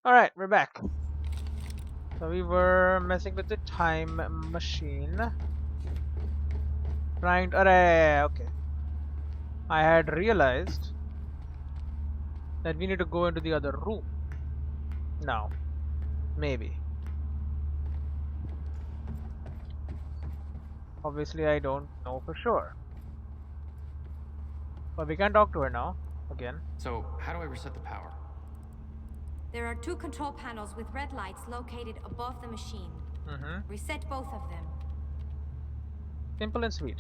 Alright, we're back. So we were messing with the time machine. Trying to... okay. I had realized that we need to go into the other room. Now. Maybe. Obviously I don't know for sure. But we can talk to her now. Again. So, how do I reset the power? There are 2 control panels with red lights located above the machine. Reset both of them. Simple and sweet.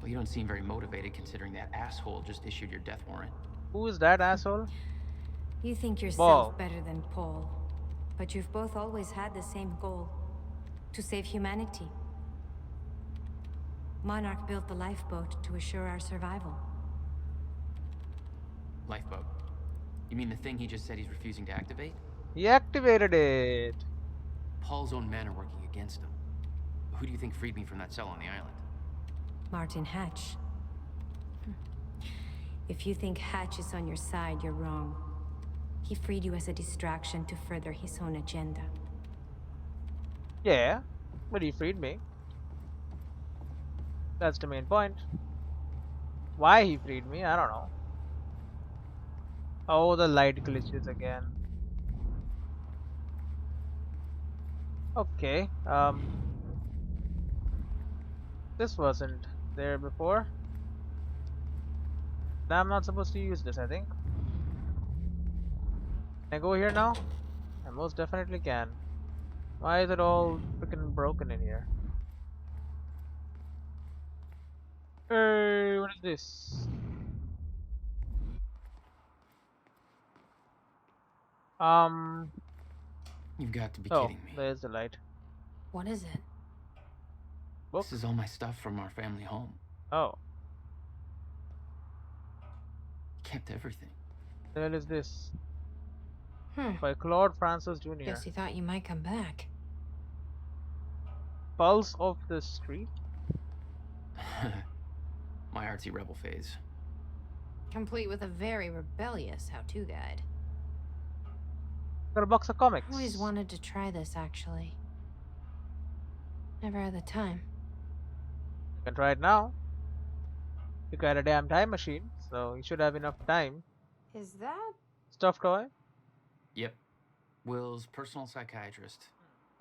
Well, you don't seem very motivated considering that asshole just issued your death warrant. Who is that asshole? You think Ball. yourself better than Paul, but you've both always had the same goal: to save humanity. Monarch built the lifeboat to assure our survival. Lifeboat. You mean the thing he just said he's refusing to activate? He activated it. Paul's own men are working against him. Who do you think freed me from that cell on the island? Martin Hatch. If you think Hatch is on your side, you're wrong. He freed you as a distraction to further his own agenda. Yeah, but he freed me. That's the main point. Why he freed me, I don't know. Oh, the light glitches again. Okay, this wasn't there before. Now I'm not supposed to use this, I think. Can I go here now? I most definitely can. Why is it all freaking broken in here? Hey, what is this? You've got to be Oh, kidding me. there's the light. What is it? Book? This is all my stuff from our family home. Oh, He kept everything. the hell is this? Hmm. By Claude Francis Jr. Guess he thought you might come back. Pulse of the Street? My artsy rebel phase. Complete with a very rebellious how-to guide. Got a box of comics. Always wanted to try this, actually. Never had the time. You can try it now. You got a damn time machine, so you should have enough time. Is that? Stuffed toy? Yep. Will's personal psychiatrist.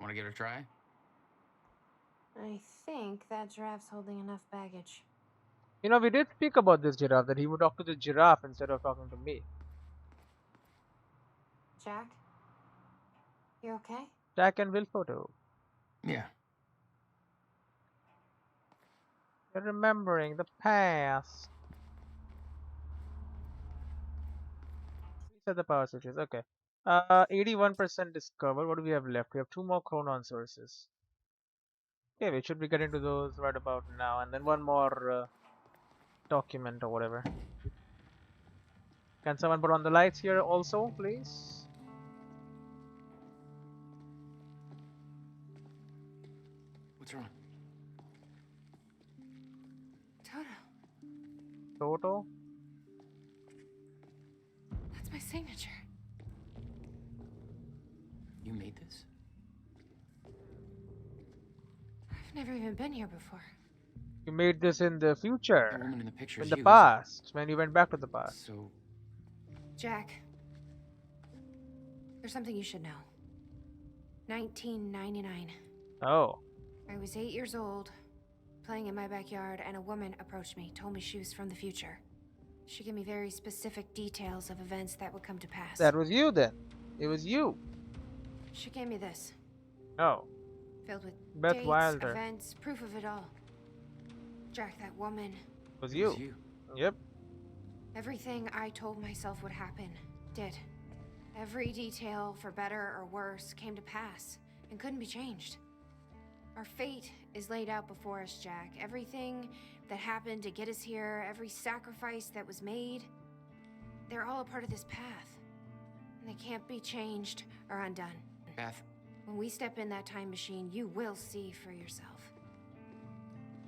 Want to give it a try? I think that giraffe's holding enough baggage. You know, we did speak about this giraffe, that he would talk to the giraffe instead of talking to me. Jack? You okay? Jack and Will photo. Yeah. You're remembering the past. These are the power switches. Okay. 81% discovered. What do we have left? We have 2 more chronon sources. Okay, we should be getting to those right about now. And then one more document or whatever. Can someone put on the lights here also, please? What's wrong? Toto. Toto? That's my signature. You made this? I've never even been here before. You made this in the The future. woman in the picture In is the you, past. When you went back to the past. So, Jack. There's something you should know. 1999. Oh. I was 8 years old, playing in my backyard, and a woman approached me, told me she was from the future. She gave me very specific details of events that would come to pass. That was you then. It was you. She gave me this, Oh. filled with Beth dates, Wilder. events, proof of it all. Jack, that woman. It was it you. was you. Yep. Everything I told myself would happen, did. Every detail, for better or worse, came to pass and couldn't be changed. Our fate is laid out before us, Jack. Everything that happened to get us here, every sacrifice that was made, they're all a part of this path. And they can't be changed or undone. Beth, When we step in that time machine, you will see for yourself.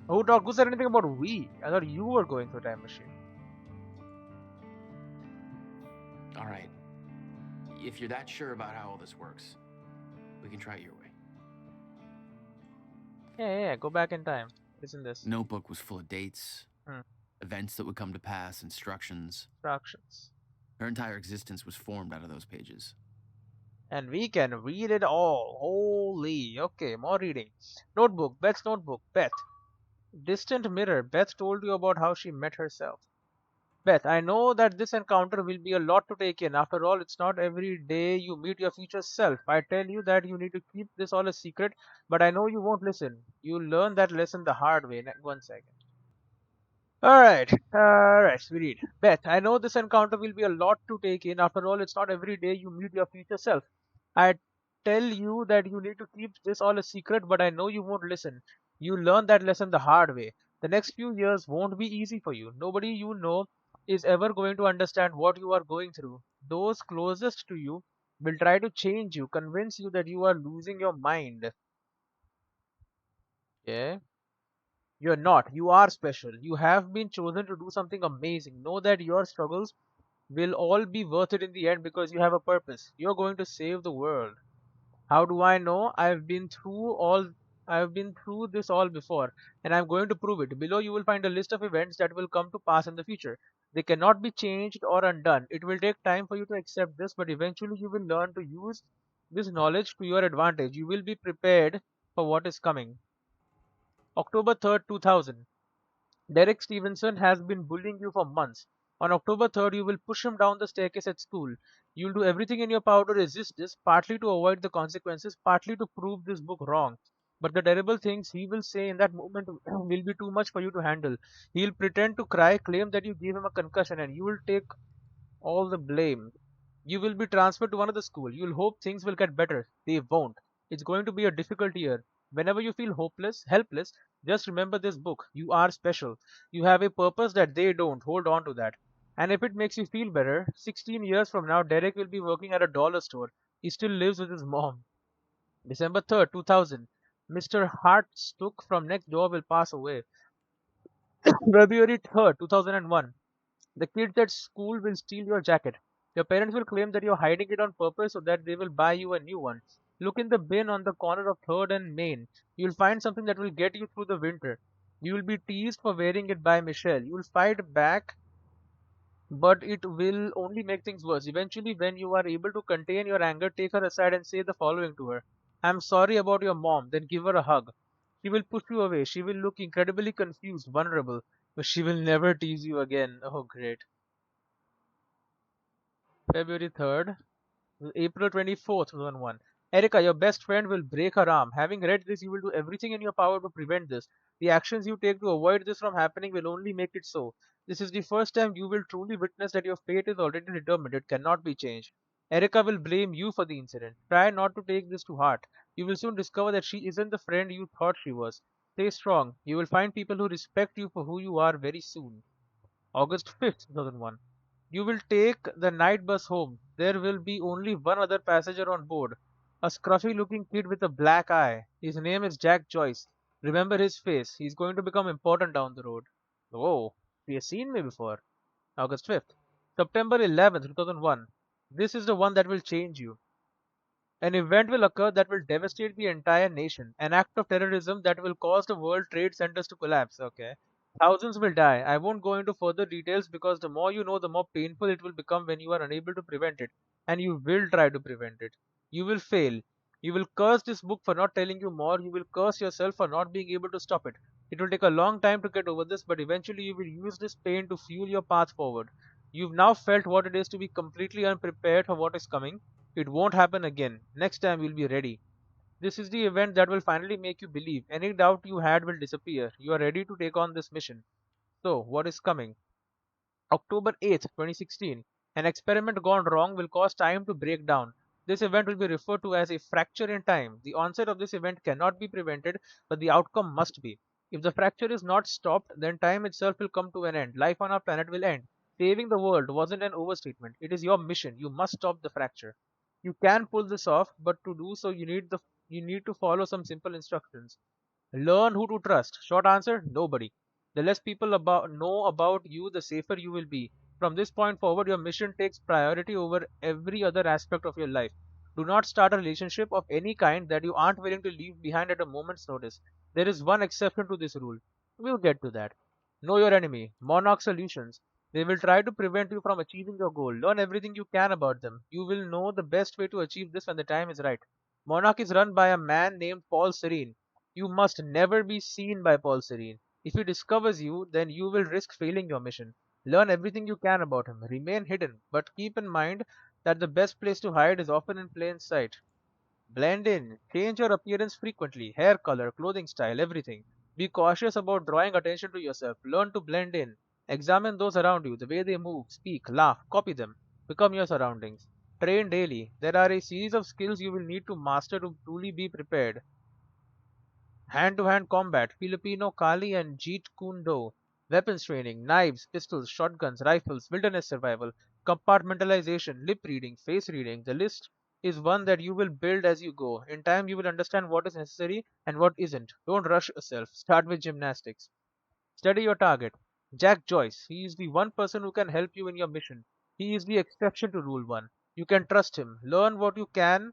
Who said anything about we? I thought you were going through time machine. alright. if you're that sure about how all this works, we can try it your way. Yeah. Go back in time. Listen this. Notebook was full of dates, Hmm. events that would come to pass, instructions. Instructions. Her entire existence was formed out of those pages. And we can read it all. Holy. Okay, more reading. Notebook. Beth's notebook. Beth. Distant mirror. Beth told you about how she met herself. Beth, I know that this encounter will be a lot to take in. After all, it's not every day you meet your future self. I tell you that you need to keep this all a secret, but I know you won't listen. You'll learn that lesson the hard way. 1 second. Alright, we read. Beth, I know this encounter will be a lot to take in. After all, it's not every day you meet your future self. I tell you that you need to keep this all a secret, but I know you won't listen. You learn that lesson the hard way. The next few years won't be easy for you. Nobody you know is ever going to understand what you are going through. Those closest to you will try to change you, convince you that you are losing your mind. Okay? You're not. You are special. You have been chosen to do something amazing. Know that your struggles will all be worth it in the end because you have a purpose. You're going to save the world. How do I know? I've been through this all before, and I'm going to prove it. Below you will find a list of events that will come to pass in the future. They cannot be changed or undone. It will take time for you to accept this, but eventually you will learn to use this knowledge to your advantage. You will be prepared for what is coming. October 3rd, 2000. Derek Stevenson has been bullying you for months. On October 3rd, you will push him down the staircase at school. You'll do everything in your power to resist this, partly to avoid the consequences, partly to prove this book wrong. But the terrible things he will say in that moment will be too much for you to handle. He'll pretend to cry, claim that you gave him a concussion, and you will take all the blame. You will be transferred to another school. You'll hope things will get better. They won't. It's going to be a difficult year. Whenever you feel hopeless, helpless, just remember this book. You are special. You have a purpose that they don't. Hold on to that. And if it makes you feel better, 16 years from now, Derek will be working at a dollar store. He still lives with his mom. December 3rd, 2000. Mr. Hartstook from next door will pass away. February 3rd, 2001. The kids at school will steal your jacket. Your parents will claim that you're hiding it on purpose so that they will buy you a new one. Look in the bin on the corner of 3rd and Main. You'll find something that will get you through the winter. You will be teased for wearing it by Michelle. You will fight back, but it will only make things worse. Eventually, when you are able to contain your anger, take her aside and say the following to her. I'm sorry about your mom, then give her a hug. She will push you away. She will look incredibly confused, vulnerable, but she will never tease you again. Oh, great. February 3rd, April 24th, 2001. Erica, your best friend will break her arm. Having read this, you will do everything in your power to prevent this. The actions you take to avoid this from happening will only make it so. This is the first time you will truly witness that your fate is already determined. It cannot be changed. Erica will blame you for the incident. Try not to take this to heart. You will soon discover that she isn't the friend you thought she was. Stay strong. You will find people who respect you for who you are very soon. August 5th, 2001. You will take the night bus home. There will be only one other passenger on board. A scruffy looking kid with a black eye. His name is Jack Joyce. Remember his face. He's going to become important down the road. Oh, he has seen me before. August 5th. September 11th, 2001. This is the one that will change you. An event will occur that will devastate the entire nation. An act of terrorism that will cause the World Trade Centers to collapse. Okay. Thousands will die. I won't go into further details because the more you know, the more painful it will become when you are unable to prevent it. And you will try to prevent it. You will fail. You will curse this book for not telling you more. You will curse yourself for not being able to stop it. It will take a long time to get over this, but eventually you will use this pain to fuel your path forward. You've now felt what it is to be completely unprepared for what is coming. It won't happen again. Next time you'll be ready. This is the event that will finally make you believe. Any doubt you had will disappear. You are ready to take on this mission. So, what is coming? October 8th, 2016. An experiment gone wrong will cause time to break down. This event will be referred to as a fracture in time. The onset of this event cannot be prevented, but the outcome must be. If the fracture is not stopped, then time itself will come to an end. Life on our planet will end. Saving the world wasn't an overstatement. It is your mission. You must stop the fracture. You can pull this off, but to do so you need to follow some simple instructions. Learn who to trust. Short answer, nobody. The less people know about you, the safer you will be. From this point forward, your mission takes priority over every other aspect of your life. Do not start a relationship of any kind that you aren't willing to leave behind at a moment's notice. There is one exception to this rule. We'll get to that. Know your enemy. Monarch solutions. They will try to prevent you from achieving your goal. Learn everything you can about them. You will know the best way to achieve this when the time is right. Monarch is run by a man named Paul Serene. You must never be seen by Paul Serene. If he discovers you, then you will risk failing your mission. Learn everything you can about him. Remain hidden, but keep in mind that the best place to hide is often in plain sight. Blend in. Change your appearance frequently. Hair color, clothing style, everything. Be cautious about drawing attention to yourself. Learn to blend in. Examine those around you, the way they move, speak, laugh, copy them. Become your surroundings. Train daily. There are a series of skills you will need to master to truly be prepared. Hand-to-hand combat, Filipino Kali and Jeet Kune Do. Weapons training, knives, pistols, shotguns, rifles, wilderness survival, compartmentalization, lip reading, face reading. The list is one that you will build as you go. In time, you will understand what is necessary and what isn't. Don't rush yourself. Start with gymnastics. Study your target. Jack Joyce. He is the one person who can help you in your mission. He is the exception to rule one. You can trust him. Learn what you can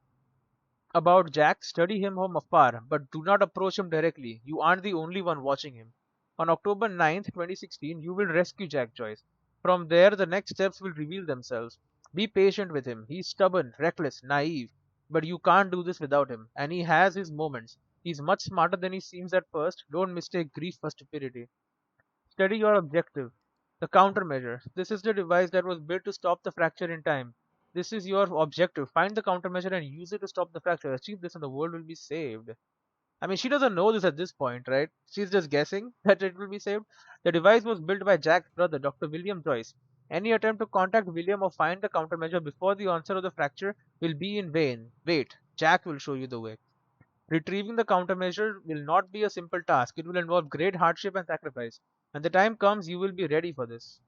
about Jack, study him from afar, but do not approach him directly. You aren't the only one watching him. On October 9th, 2016, you will rescue Jack Joyce. From there, the next steps will reveal themselves. Be patient with him. He's stubborn, reckless, naive, but you can't do this without him, and he has his moments. He's much smarter than he seems at first. Don't mistake grief for stupidity. Study your objective. The countermeasure. This is the device that was built to stop the fracture in time. This is your objective. Find the countermeasure and use it to stop the fracture. Achieve this and the world will be saved. I mean, she doesn't know this at this point, right? She's just guessing that it will be saved. The device was built by Jack's brother, Dr. William Joyce. Any attempt to contact William or find the countermeasure before the onset of the fracture will be in vain. Wait, Jack will show you the way. Retrieving the countermeasure will not be a simple task. It will involve great hardship and sacrifice. When the time comes, you will be ready for this.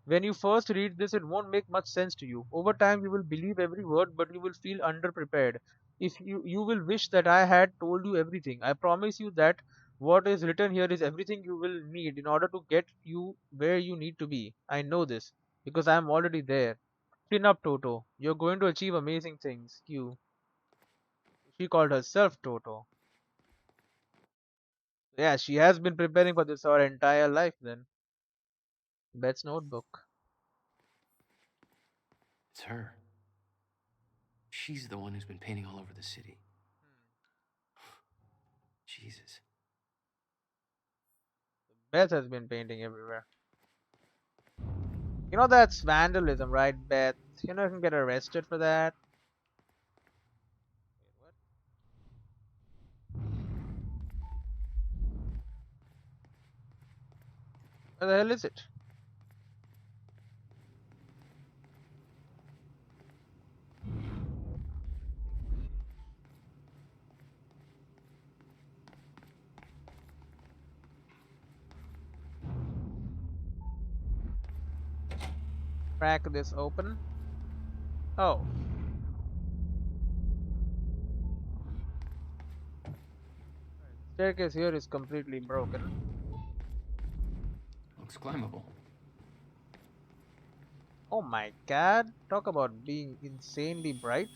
When you first read this, it won't make much sense to you. Over time, you will believe every word, but you will feel underprepared. If you will wish that I had told you everything. I promise you that what is written here is everything you will need in order to get you where you need to be. I know this because I am already there. Chin up, Toto. You're going to achieve amazing things. Q. She called herself Toto. Yeah, she has been preparing for this her entire life then. Beth's notebook. It's her. She's the one who's been painting all over the city. Jesus. Beth has been painting everywhere. You know that's vandalism, right, Beth? You know you can get arrested for that. Where the hell is it? Crack this open. Oh. Staircase here is completely broken. Looks climbable. Oh my god. Talk about being insanely bright.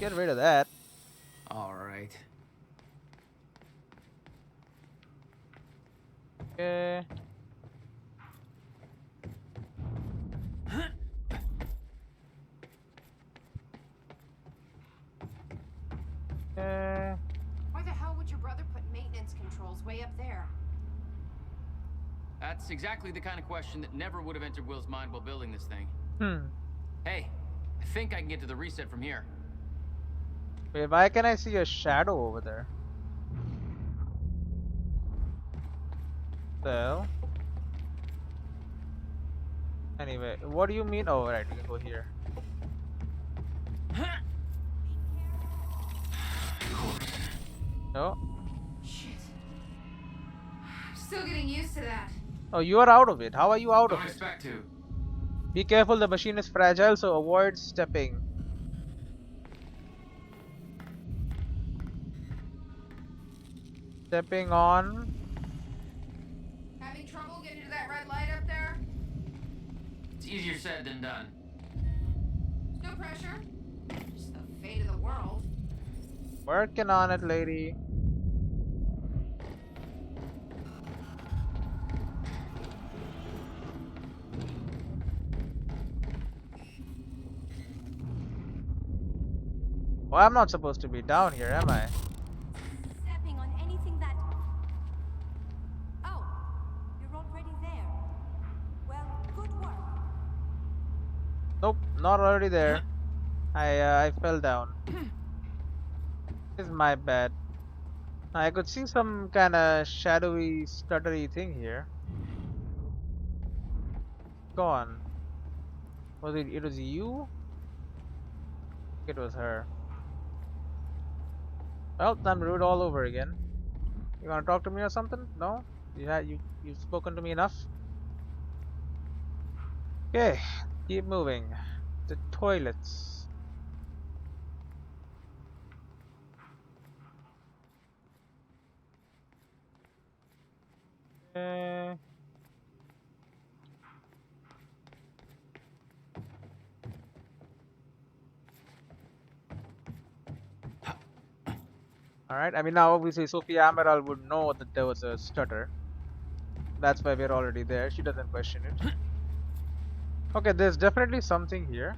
Get rid of that. Alright. Okay. Okay. Why the hell would your brother put maintenance controls way up there? That's exactly the kind of question that never would have entered Will's mind while building this thing. Hmm. Hey, I think I can get to the reset from here. Wait, why can I see a shadow over there? So. Anyway, what do you mean? Oh, right, we can go here. No. Shit. Still getting used to that. Oh, you are out of it. How are you out of Don't it? expect to. Be careful, the machine is fragile, so avoid stepping. Stepping on. Having trouble getting to that red light up there? It's easier said than done. No pressure. Just the fate of the world. Working on it, lady. Well, I'm not supposed to be down here, am I? Stepping on anything that... Oh, you're already there. Well, good work. Nope, not already there. I fell down. This is my bad. I could see some kind of shadowy, stuttery thing here. Gone. Was it? It was you? It was her. Well, time to do it all over again. You wanna talk to me or something? No? You've spoken to me enough? Okay, keep moving. The toilets. Uh, Alright, I mean now obviously Sophia Amaral would know that there was a stutter. That's why we're already there. She doesn't question it. Okay, there's definitely something here.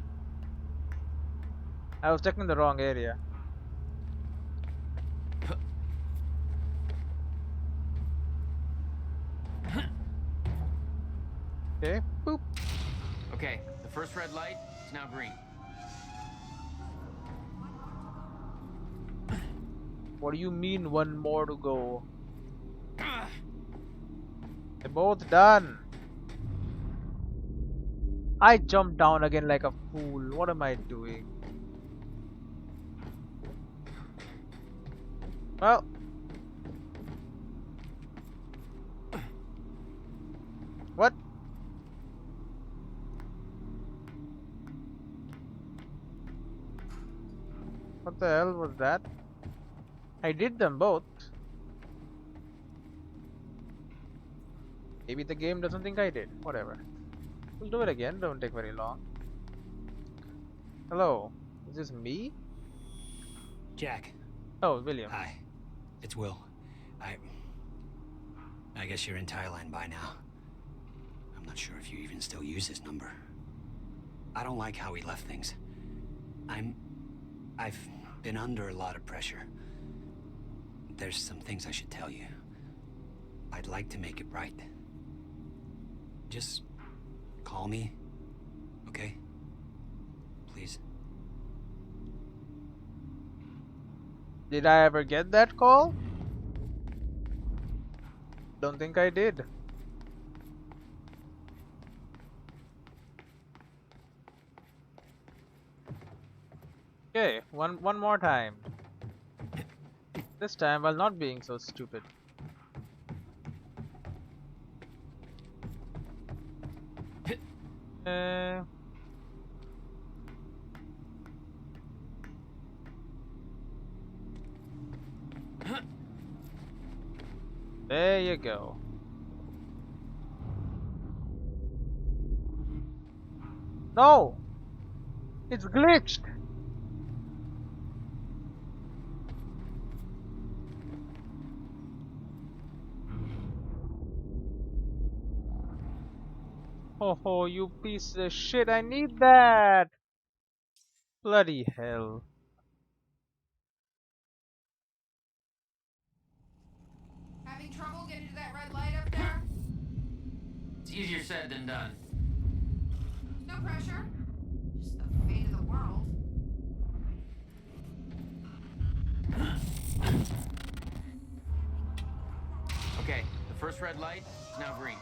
I was checking the wrong area. Okay, boop. Okay, the first red light is now green. What do you mean one more to go? They're both done. I jumped down again like a fool. What am I doing? Well. What? What the hell was that? I did them both. Maybe the game doesn't think I did. Whatever. We'll do it again. Don't take very long. Hello. Is this me? Jack. Oh, William. Hi. It's Will. I guess you're in Thailand by now. I'm not sure if you even still use his number. I don't like how he left things. I've been under a lot of pressure. There's some things I should tell you. I'd like to make it right. Just call me, okay? Please. Did I ever get that call? Don't think I did. Okay, one more time. This time while not being so stupid. Uh, there you go. No! It's glitched! Oh, you piece of shit, I need that! Bloody hell. Having trouble getting to that red light up there? It's easier said than done. No pressure. Just the fate of the world. Okay, the first red light is now green.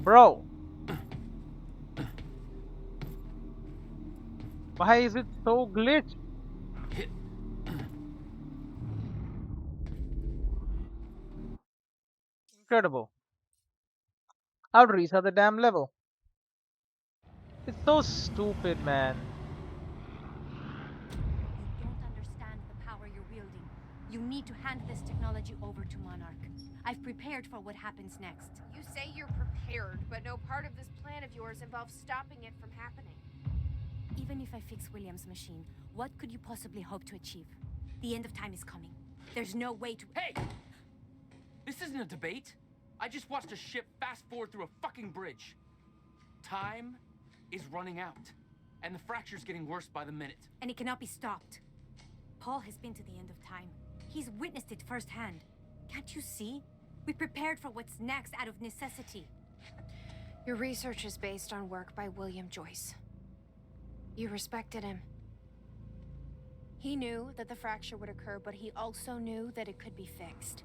Bro! Why is it so glitched? Incredible. How to reset the damn level? It's so stupid, man. You don't understand the power you're wielding. You need to hand this technology over to Monarch. I've prepared for what happens next. You say you're prepared, but no part of this plan of yours involves stopping it from happening. Even if I fix William's machine, what could you possibly hope to achieve? The end of time is coming. There's no way to— Hey! This isn't a debate. I just watched a ship fast forward through a fucking bridge. Time is running out, and the fracture's getting worse by the minute. And it cannot be stopped. Paul has been to the end of time. He's witnessed it firsthand. Can't you see? We prepared for what's next out of necessity. Your research is based on work by William Joyce. You respected him. He knew that the fracture would occur, but he also knew that it could be fixed.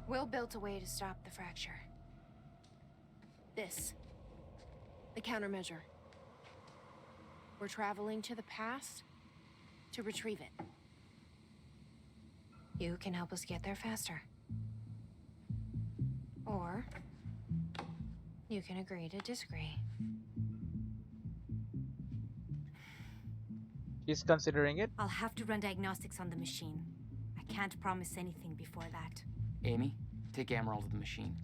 Will built a way to stop the fracture. This. The countermeasure. We're traveling to the past to retrieve it. You can help us get there faster. Or you can agree to disagree. He's considering it. I'll have to run diagnostics on the machine. I can't promise anything before that. Amy, take Amaral to the machine.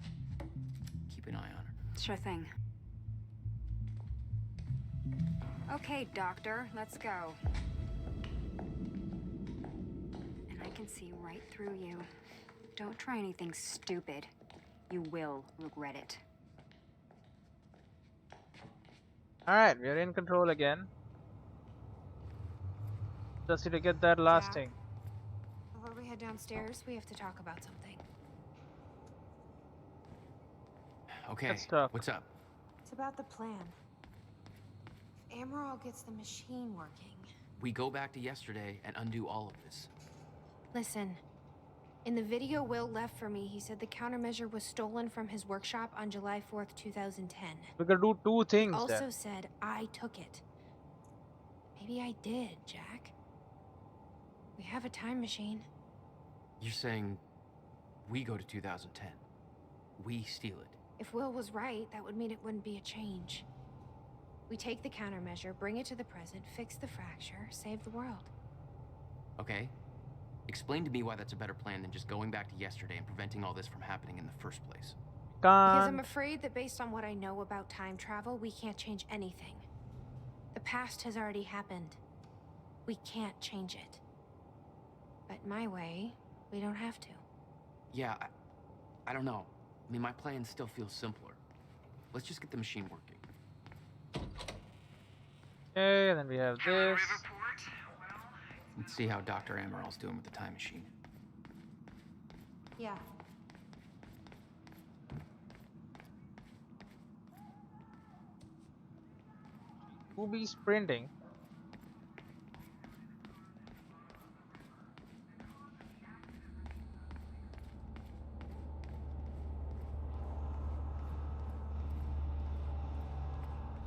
Keep an eye on her. Sure thing. Okay, Doctor, let's go. And I can see right through you. Don't try anything stupid. You will regret it. Alright, we are in control again. Just need to get that last Jack, thing. Before we head downstairs, we have to talk about something. Okay, Let's talk. what's up? It's about the plan. If Amaral gets the machine working... We go back to yesterday and undo all of this. Listen. In the video Will left for me, he said the countermeasure was stolen from his workshop on July 4th, 2010. We could do two things Also there. said I took it. Maybe I did, Jack. We have a time machine. You're saying we go to 2010. We steal it. If Will was right, that would mean it wouldn't be a change. We take the countermeasure, bring it to the present, fix the fracture, save the world. Okay. Explain to me why that's a better plan than just going back to yesterday and preventing all this from happening in the first place. Because I'm Can't. afraid that based on what I know about time travel, we can't change anything. The past has already happened. We can't change it. But my way, we don't have to. Yeah, I don't know. I mean, my plan still feels simpler. Let's just get the machine working. Okay, and then we have this. Let's see how Dr. Amaral's doing with the time machine. Yeah. Who be sprinting?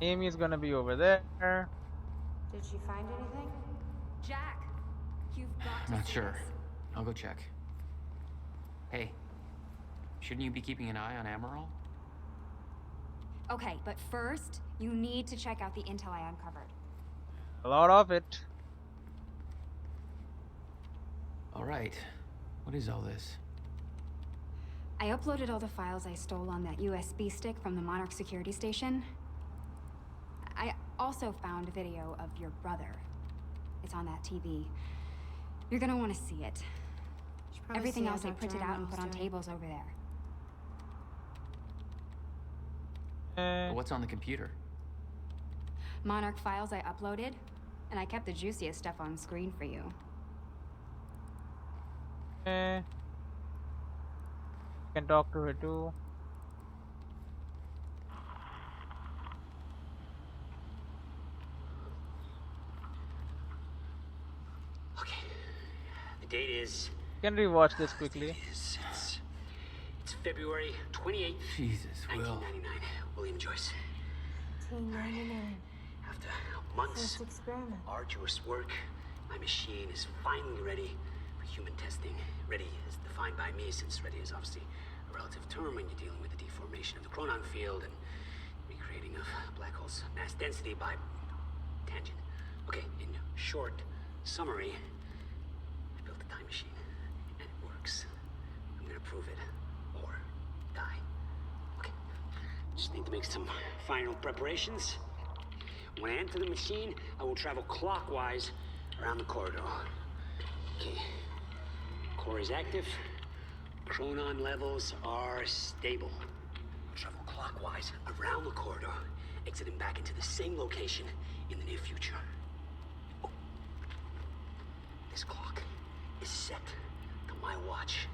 Amy's gonna be over there. Did she find anything? Jack, you've got to Not see sure. this. I'll go check. Hey, shouldn't you be keeping an eye on Amaral? Okay, but first, you need to check out the intel I uncovered. A lot of it. All right. What is all this? I uploaded all the files I stole on that USB stick from the Monarch security station. I also found a video of your brother. It's on that TV. You're gonna want to see it. Everything else I printed out and put on tables over there. Eh, What's on the computer? Monarch files I uploaded, and I kept the juiciest stuff on screen for you. can talk to her too. Okay. The date is... Can rewatch this quickly. It's February 28th, Jesus, Will. 1999. William Joyce. 1999. After months First experiment. of arduous work, my machine is finally ready for human testing. Ready is defined by me, since ready is obviously a relative term when you're dealing with the deformation of the chronon field and recreating of black holes' mass density by tangent. Okay, in short summary, I built a works. I'm gonna prove it. Or die. Okay. Just need to make some final preparations. When I enter the machine, I will travel clockwise around the corridor. Okay. Core is active. Chronon levels are stable. I'll travel clockwise around the corridor, exiting back into the same location in the near future. Oh. This clock is set to my watch.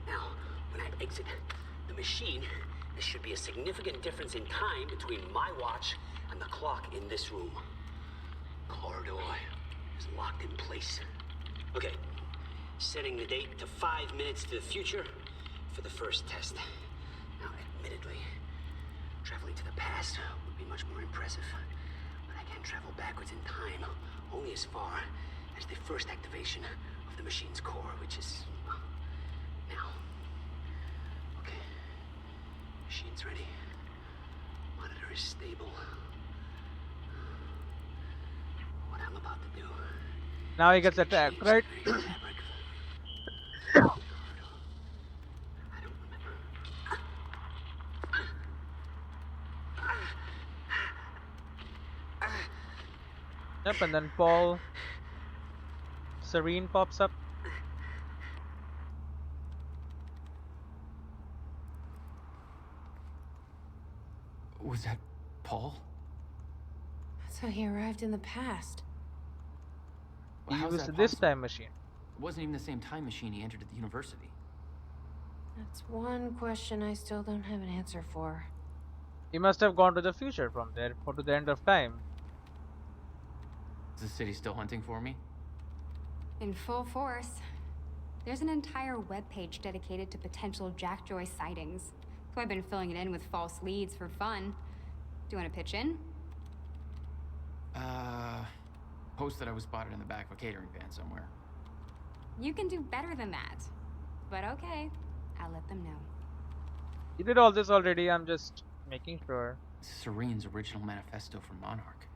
Now, when I exit the machine, there should be a significant difference in time between my watch and the clock in this room. Corridor is locked in place. Okay, setting the date to 5 minutes to the future for the first test. Now, admittedly, traveling to the past would be much more impressive, but I can travel backwards in time only as far as the first activation of the machine's core, which is now. Okay, machine's ready. Monitor is stable. What I'm about to do. Now he gets attacked, right? I don't remember. Yep, and then Paul Serene pops up. Was that Paul? So he arrived in the past. He How's used that this possible? time machine. It wasn't even the same time machine he entered at the university. That's one question I still don't have an answer for. He must have gone to the future from there or to the end of time. Is the city still hunting for me? In full force. There's an entire webpage dedicated to potential Jack Joyce sightings. So I've been filling it in with false leads for fun. Do you want to pitch in? Post that I was spotted in the back of a catering van somewhere. You can do better than that. But okay, I'll let them know. He did all this already, I'm just making sure. Serene's original manifesto for Monarch.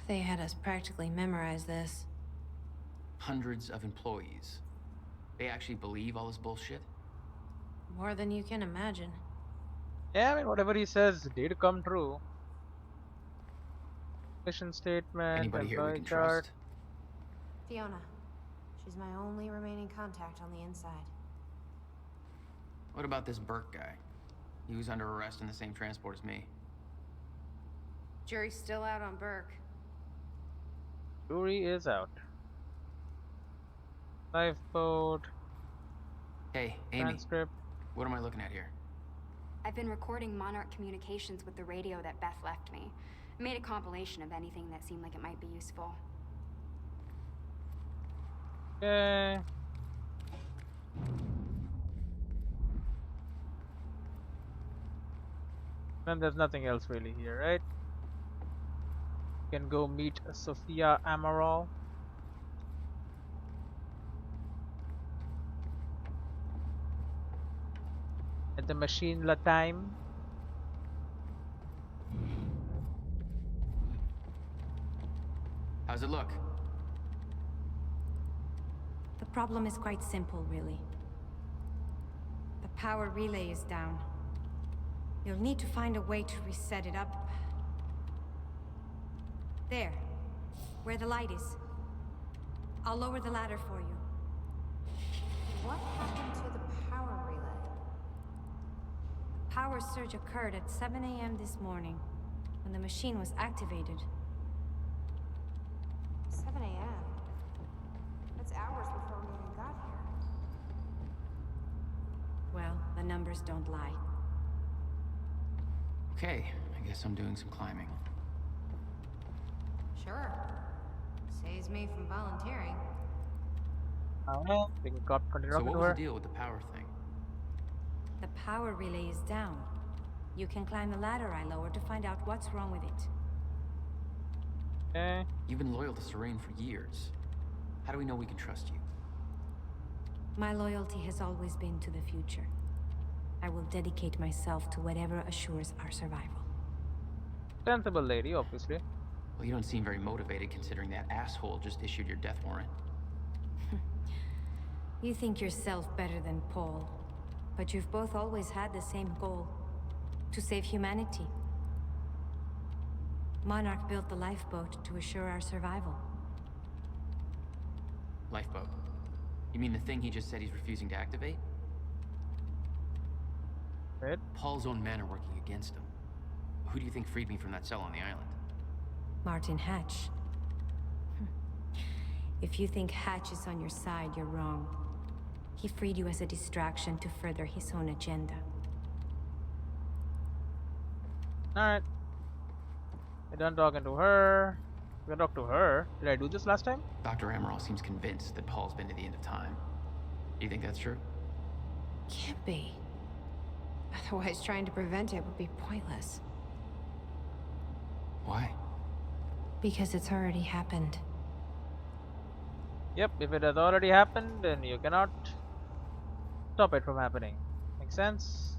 They had us practically memorize this. Hundreds of employees. They actually believe all this bullshit? More than you can imagine. Yeah, I mean, whatever he says did come true. Mission statement, Anybody here we employee can chart. trust? Fiona. She's my only remaining contact on the inside. What about this Burke guy? He was under arrest in the same transport as me. Jury's still out on Burke. Jury is out. Lifeboat, Hey, Amy, transcript. what am I looking at here? I've been recording Monarch communications with the radio that Beth left me. I made a compilation of anything that seemed like it might be useful. Okay. Then there's nothing else really here, right? You can go meet Sophia Amaral. At the machine La Time. How's it look? The problem is quite simple, really. The power relay is down. You'll need to find a way to reset it up. There, where the light is. I'll lower the ladder for you. What happened to the power relay? The power surge occurred at 7 a.m. this morning, when the machine was activated. 7 a.m. That's hours before we even got here. Well, the numbers don't lie. Okay, I guess I'm doing some climbing. Sure. Saves me from volunteering. Alright, we can continue So talking what to was her. the deal with the power thing? The power relay is down. You can climb the ladder I lowered to find out what's wrong with it. Okay. You've been loyal to Serene for years. How do we know we can trust you? My loyalty has always been to the future. I will dedicate myself to whatever assures our survival. Sensible lady, obviously. Well, you don't seem very motivated considering that asshole just issued your death warrant. You think yourself better than Paul, but you've both always had the same goal: to save humanity. Monarch built the lifeboat to assure our survival. Lifeboat. You mean the thing he just said he's refusing to activate? Right? Paul's own men are working against him. Who do you think freed me from that cell on the island? Martin Hatch. If you think Hatch is on your side, you're wrong. He freed you as a distraction to further his own agenda. Alright. We're done talking to her. We're gonna talk to her. Did I do this last time? Dr. Amaral seems convinced that Paul's been to the end of time. Do you think that's true? Can't be. Otherwise, trying to prevent it would be pointless. Why? Because it's already happened. Yep, if it has already happened, then you cannot stop it from happening. Make sense?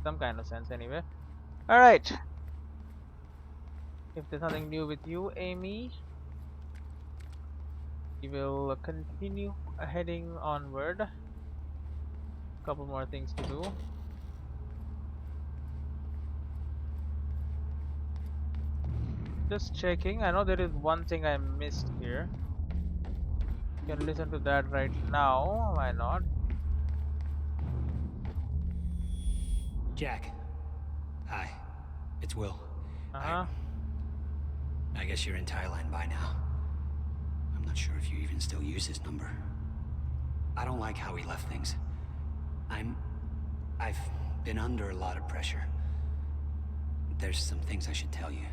Some kind of sense, anyway. Alright. If there's nothing new with you, Amy, we will continue heading onward. Couple more things to do. Just checking. I know there is one thing I missed here. You can listen to that right now. Why not? Jack. Hi. It's Will. Uh-huh. I guess you're in Thailand by now. I'm not sure if you even still use his number. I don't like how he left things. I've been under a lot of pressure. There's some things I should tell you.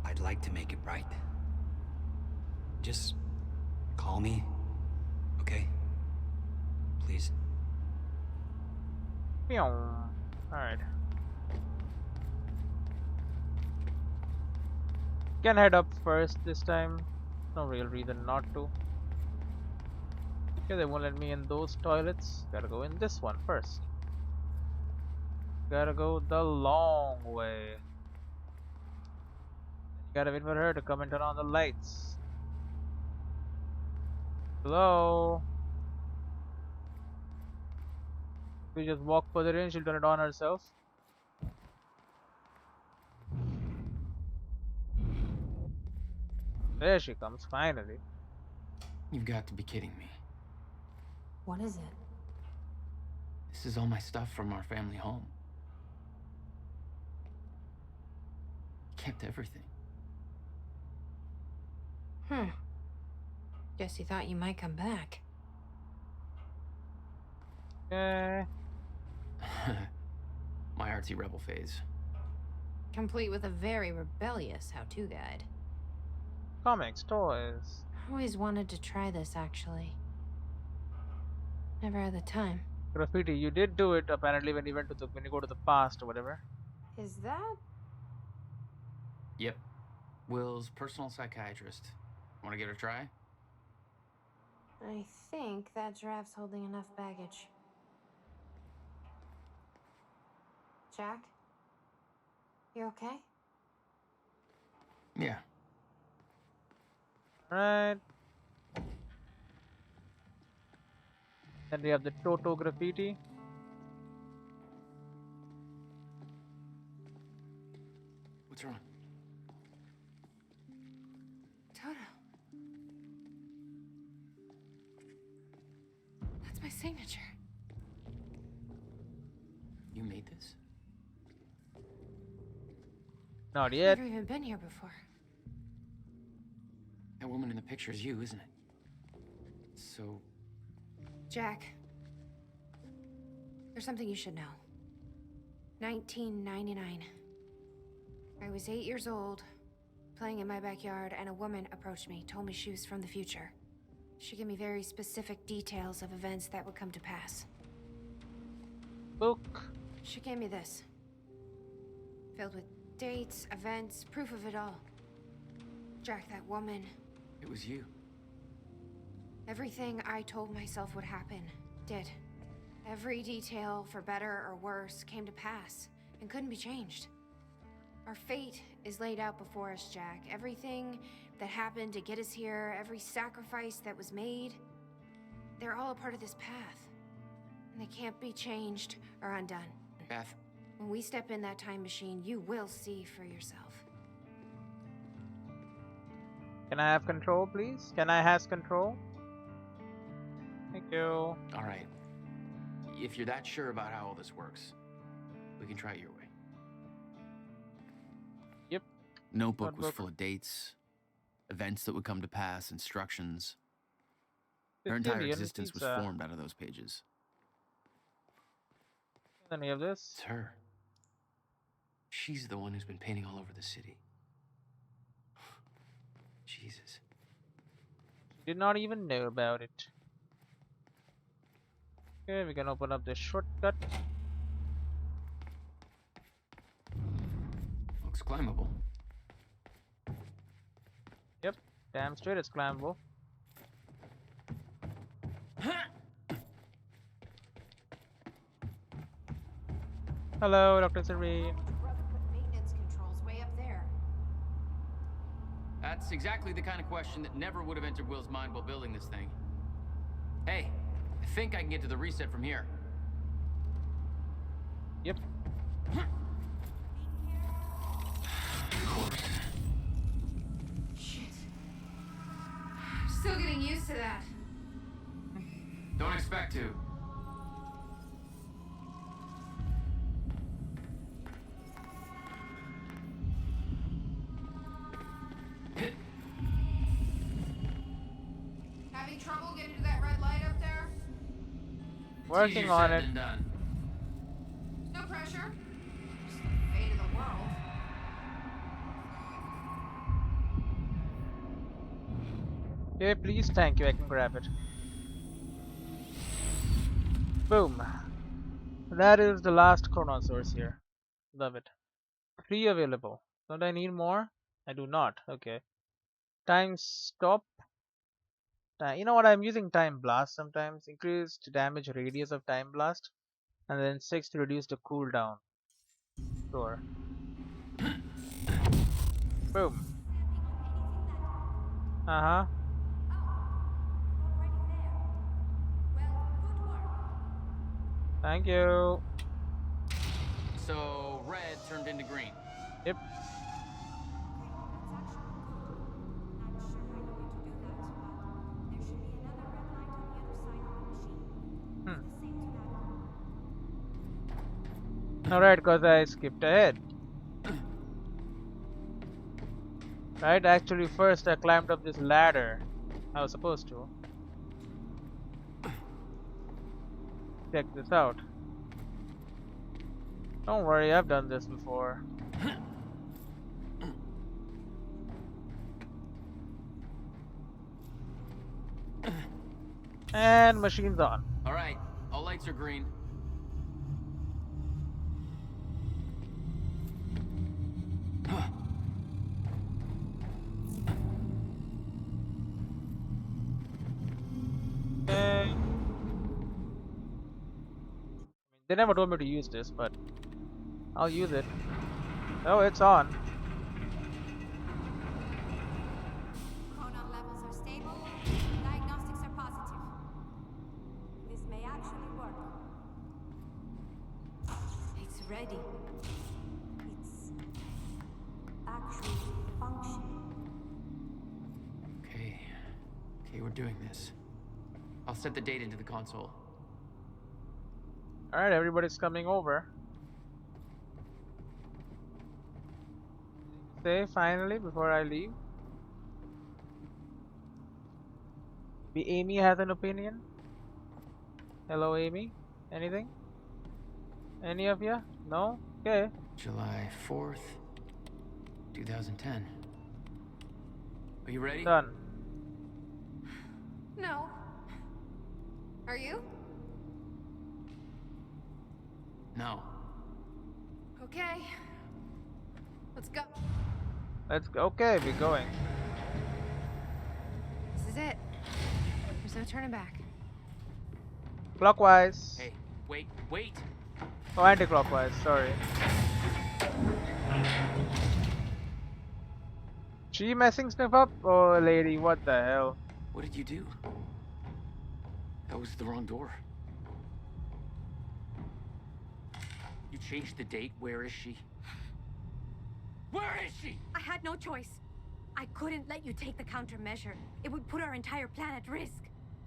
I'd like to make it right. Just call me, okay? Please. Alright. Can head up first this time. No real reason not to. Okay, they won't let me in those toilets. Gotta go in this one first. Gotta go the long way. Gotta wait for her to come and turn on the lights. Hello? We just walk further in, she'll turn it on herself. There she comes, finally. You've got to be kidding me. What is it? This is all my stuff from our family home. Kept everything. Guess you thought you might come back. Okay. My artsy rebel phase. Complete with a very rebellious how-to guide. Comics, toys. Always wanted to try this, actually. Never had the time. Graffiti, you did do it apparently when you went to when you go to the past or whatever. Is that? Yep. Will's personal psychiatrist. Want to give it a try? I think that giraffe's holding enough baggage. Jack? You okay? Yeah. Right. Then we have the Toto graffiti. What's wrong? Toto. That's my signature. You made this? Not yet. Never even been here before. That woman in the picture is you, isn't it? So, Jack. There's something you should know. 1999. I was 8 years old, playing in my backyard, and a woman approached me, told me she was from the future. She gave me very specific details of events that would come to pass. Book. She gave me this. Filled with dates, events, proof of it all. Jack, that woman. it was you. Everything I told myself would happen, did. Every detail, for better or worse, came to pass, and couldn't be changed. Our fate is laid out before us, Jack. Everything that happened to get us here, every sacrifice that was made, They're all a part of this path. And they can't be changed or undone. Beth, When we step in that time machine, you will see for yourself. Can I have control, please? Can I has control? Thank you. all right. If you're that sure about how all this works, we can try it your way. Yep. Notebook was Notebook. full of dates, events that would come to pass, instructions. Her Sicilian entire existence was pizza. formed out of those pages. Any of this? It's her. She's the one who's been painting all over the city. Jesus. Did not even know about it. Okay, we can open up this shortcut. Looks climbable. Yep, damn straight it's climbable. Hello, Dr. Serene. Maintenance controls way up there. That's exactly the kind of question that never would have entered Will's mind while building this thing. Hey, I think I can get to the reset from here. Yep. Of course. Shit. Still getting used to that. Don't expect to. Having trouble getting to that red light up there? Working Easier on said it. than done. No pressure. Just the fate of the world. Okay, please, thank you, I can grab it. Boom. That is the last chronon source here. Love it. 3 available. Don't I need more? I do not. Okay. Time stop. You know what? I'm using time blast sometimes. Increased damage radius of time blast. And then 6 to reduce the cooldown. Sure. Boom. Uh-huh. Thank you. So red turned into green. Yep. Alright, because I skipped ahead. Right, actually first I climbed up this ladder. I was supposed to. Check this out. Don't worry, I've done this before. And machine's on. All right, all lights are green. Okay. They never told me to use this, but I'll use it. Oh, it's on. Chronon levels are stable. Diagnostics are positive. This may actually work. It's ready. It's actually functioning. Okay, we're doing this. I'll set the date into the console. Alright, everybody's coming over. Say finally before I leave. Maybe Amy has an opinion. Hello, Amy. Anything? Any of you? No? Okay. July 4th, 2010. Are you ready? Done. No. Are you? No. Okay. Let's go. Let's go. Okay, we're going. This is it. There's no turning back. Clockwise. Hey, wait. Oh, anti-clockwise. Sorry. She messing stuff up? Oh, lady, what the hell? What did you do? That was the wrong door. You changed the date. Where is she? Where is she? I had no choice. I couldn't let you take the countermeasure. It would put our entire plan at risk.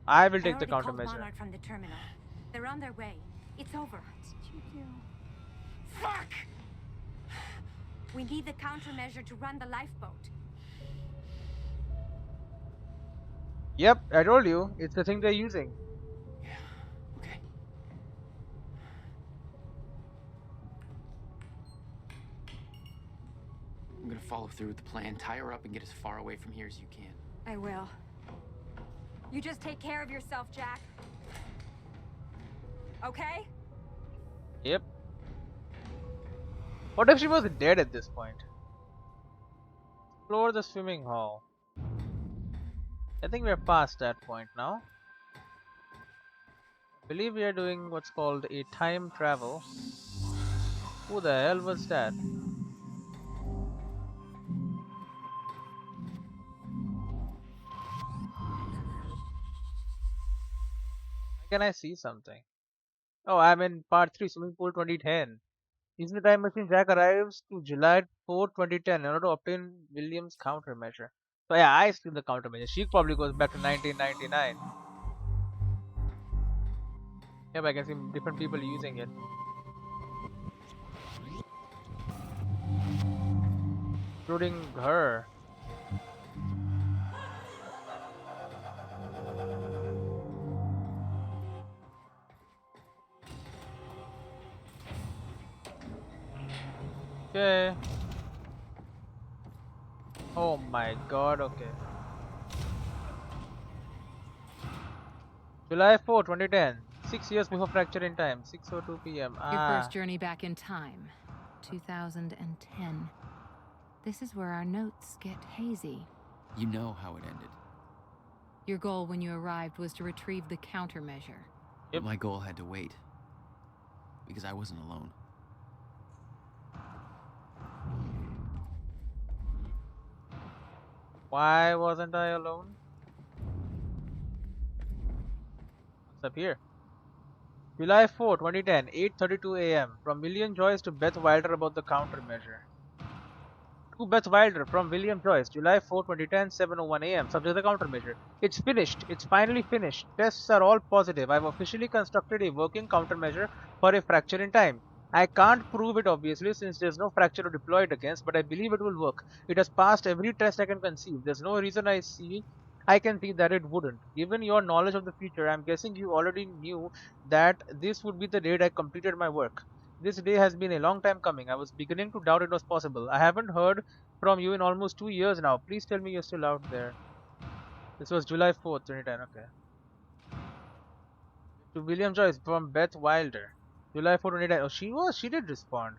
I will I take the already called countermeasure. Monarch from the terminal. They're on their way. It's over. What did you do? Fuck! We need the countermeasure to run the lifeboat. Yep, I told you. It's the thing they're using. Yeah, okay. I'm gonna follow through with the plan. Tie her up and get as far away from here as you can. I will. You just take care of yourself, Jack. Okay? Yep. What if she was dead at this point? Explore the swimming hall. I think we're past that point now. I believe we are doing what's called a time travel. Who the hell was that? Can I see something? Oh, I'm in part 3, Swimming Pool 2010. Using the time machine, Jack arrives to July 4, 2010 in order to obtain William's countermeasure. So yeah, I see the countermeasure. She probably goes back to 1999. Yep, I can see different people using it. Including her. Okay. Oh my god, okay. July 4, 2010. 6 years before fracture in time. 6:02 p.m. Your first journey back in time, 2010. This is where our notes get hazy. You know how it ended. Your goal when you arrived was to retrieve the countermeasure. Yep. My goal had to wait. Because I wasn't alone. Why wasn't I alone? What's up here? July 4, 2010, 8:32 a.m. From William Joyce to Beth Wilder about the countermeasure. To Beth Wilder from William Joyce, July 4, 2010, 7:01 a.m. Subject the countermeasure. It's finished. It's finally finished. Tests are all positive. I've officially constructed a working countermeasure for a fracture in time. I can't prove it obviously since there's no fracture to deploy it against, but I believe it will work. It has passed every test I can conceive. There's no reason I can see that it wouldn't. Given your knowledge of the future, I'm guessing you already knew that this would be the date I completed my work. This day has been a long time coming. I was beginning to doubt it was possible. I haven't heard from you in almost 2 years now. Please tell me you're still out there. This was July 4th, 2010. Okay. To William Joyce from Beth Wilder. July 4, 2010. Oh, she did respond.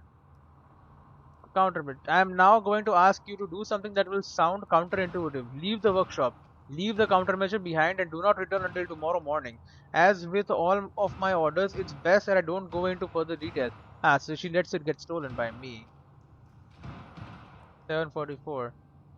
Counterbit. I am now going to ask you to do something that will sound counterintuitive. Leave the workshop. Leave the countermeasure behind and do not return until tomorrow morning. As with all of my orders, it's best that I don't go into further details. So she lets it get stolen by me. 7:44.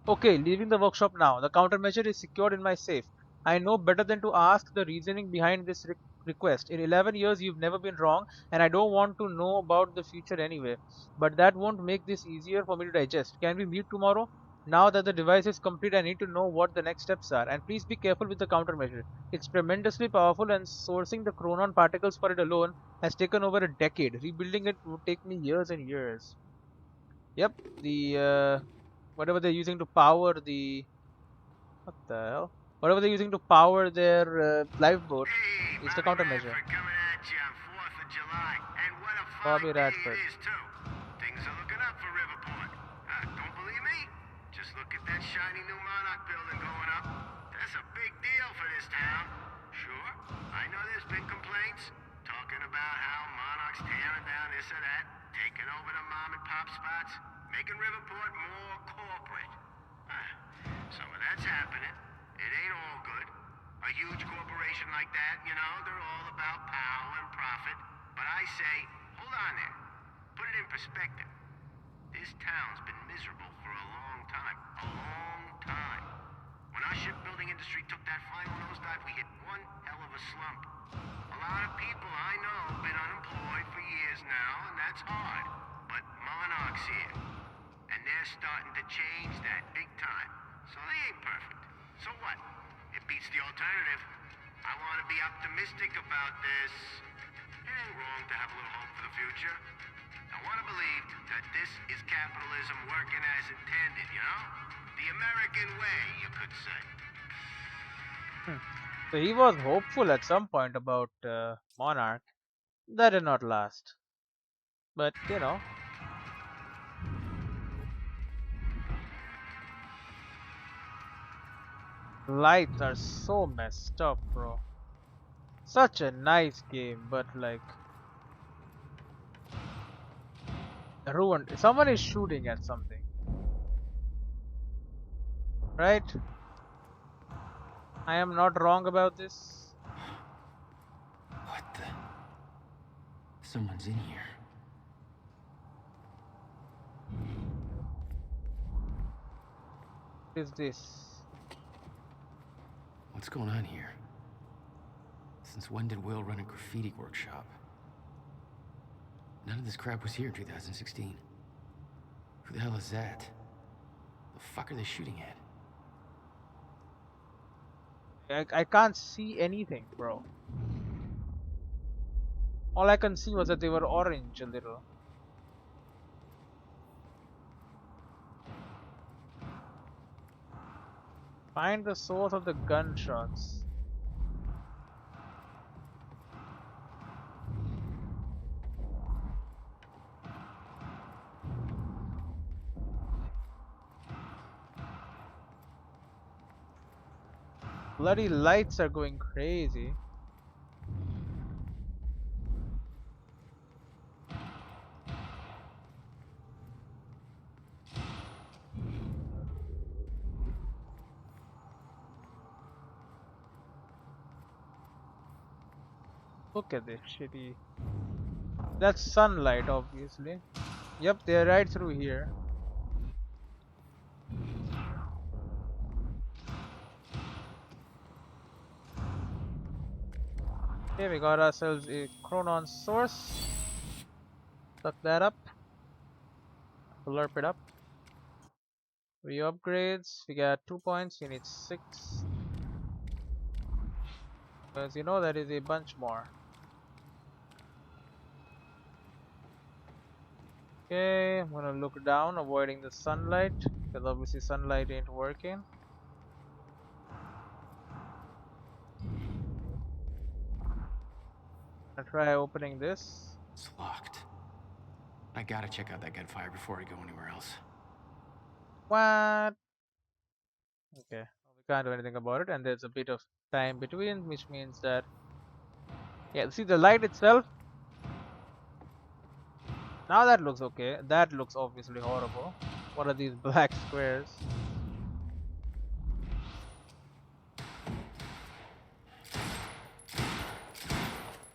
Okay, leaving the workshop now. The countermeasure is secured in my safe. I know better than to ask the reasoning behind this request. In 11 years, you've never been wrong, and I don't want to know about the future anyway. But that won't make this easier for me to digest. Can we meet tomorrow? Now that the device is complete, I need to know what the next steps are. And please be careful with the countermeasure. It's tremendously powerful, and sourcing the chronon particles for it alone has taken over a decade. Rebuilding it would take me years and years. Yep, the whatever they're using to power the what the hell? Whatever they're using to power their lifeboat is the countermeasure. For coming at you on 4th of July. And what a fine Bobby day Radford. it is, too. Things are looking up for Riverport. Don't believe me? Just look at that shiny new Monarch building going up. That's a big deal for this town. Sure, I know there's been complaints. Talking about how Monarch's tearing down this or that, taking over the mom and pop spots, making Riverport more corporate. Some of that's happening. It ain't all good. A huge corporation like that, you know, they're all about power and profit. But I say, hold on there. Put it in perspective. This town's been miserable for a long time. A long time. When our shipbuilding industry took that final nosedive, we hit one hell of a slump. A lot of people I know have been unemployed for years now, and that's hard. But Monarch's here, and they're starting to change that big time. So they ain't perfect. So what? It beats the alternative. I want to be optimistic about this. It ain't wrong to have a little hope for the future. I want to believe that this is capitalism working as intended, you know? The American way, you could say. So he was hopeful at some point about Monarch. That did not last. But you know, lights are so messed up, bro. Such a nice game, but like ruined. Someone is shooting at something, right? I am not wrong about this. What the? Someone's in here. What is this? What's going on here? Since when did Will run a graffiti workshop? None of this crap was here in 2016. Who the hell is that? The fuck are they shooting at? I can't see anything, bro. All I can see was that they were orange a little. Find the source of the gunshots. Bloody lights are going crazy. Look at this shitty. That's sunlight, obviously. Yep, they're right through here. Okay, we got ourselves a Chronon source. Suck that up. Blurp it up. 3 upgrades. We got 2 points. You need 6. Because you know that is a bunch more. Okay, I'm gonna look down, avoiding the sunlight, because obviously sunlight ain't working. I'll try opening this. It's locked. I gotta check out that gunfire before I go anywhere else. What? Okay, we can't do anything about it, and there's a bit of time between, which means that, yeah, see the light itself. Now that looks okay. That looks obviously horrible. What are these black squares?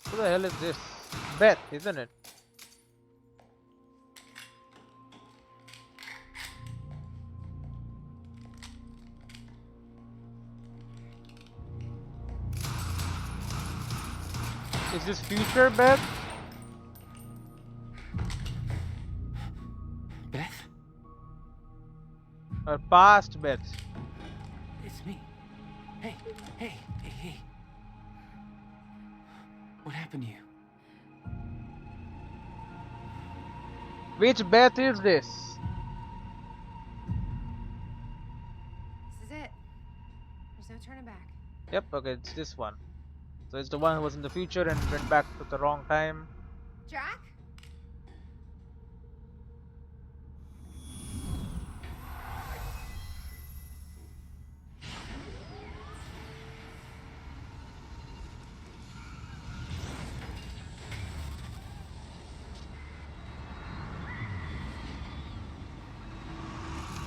Who the hell is this? Beth, isn't it? Is this future Beth? Beth? Or past Beth? It's me. Hey, hey, hey, hey. What happened to you? Which Beth is this? This is it. There's no turning back. Yep, okay, it's this one. So it's the one who was in the future and went back to the wrong time. Jack?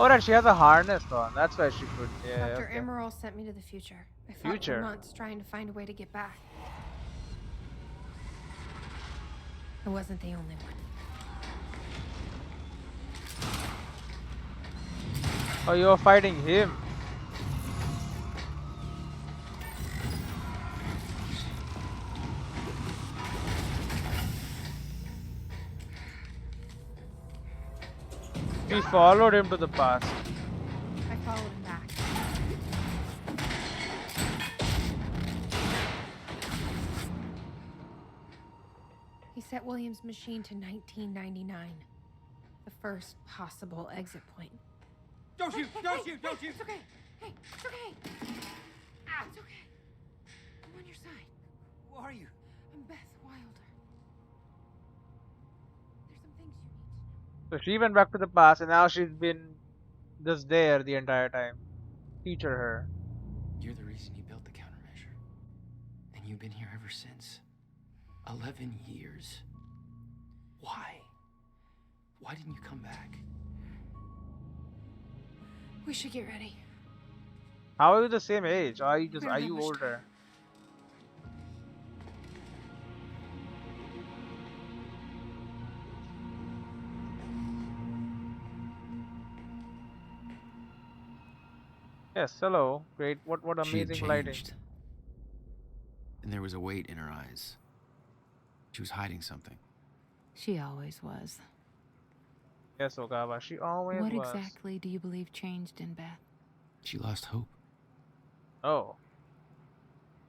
Oh, and she has a harness on. That's why she could. Yeah. Dr. Okay. Emerald sent me to the future. I fought Future? for months trying to find a way to get back. I wasn't the only one. Oh, you're fighting him. We followed him to the past. I followed him back. He set William's machine to 1999. The first possible exit point. Don't shoot! Don't shoot! Don't shoot! It's okay. Hey, it's okay. It's okay. I'm on your side. Who are you? I'm Beth Wilder. There's some things you need to know. So she went back to the past, and now she's been just there the entire time. Teacher her. You're the reason he built the countermeasure. And you've been here ever since. 11 years. Why? Why didn't you come back? We should get ready. How are you the same age? Are you We don't have you much older? Yes, hello. Great. What She had amazing lighting. changed. And there was a weight in her eyes. She was hiding something. She always was. Yes, Ogawa. She always What was. exactly do you believe changed in Beth? She lost hope. Oh.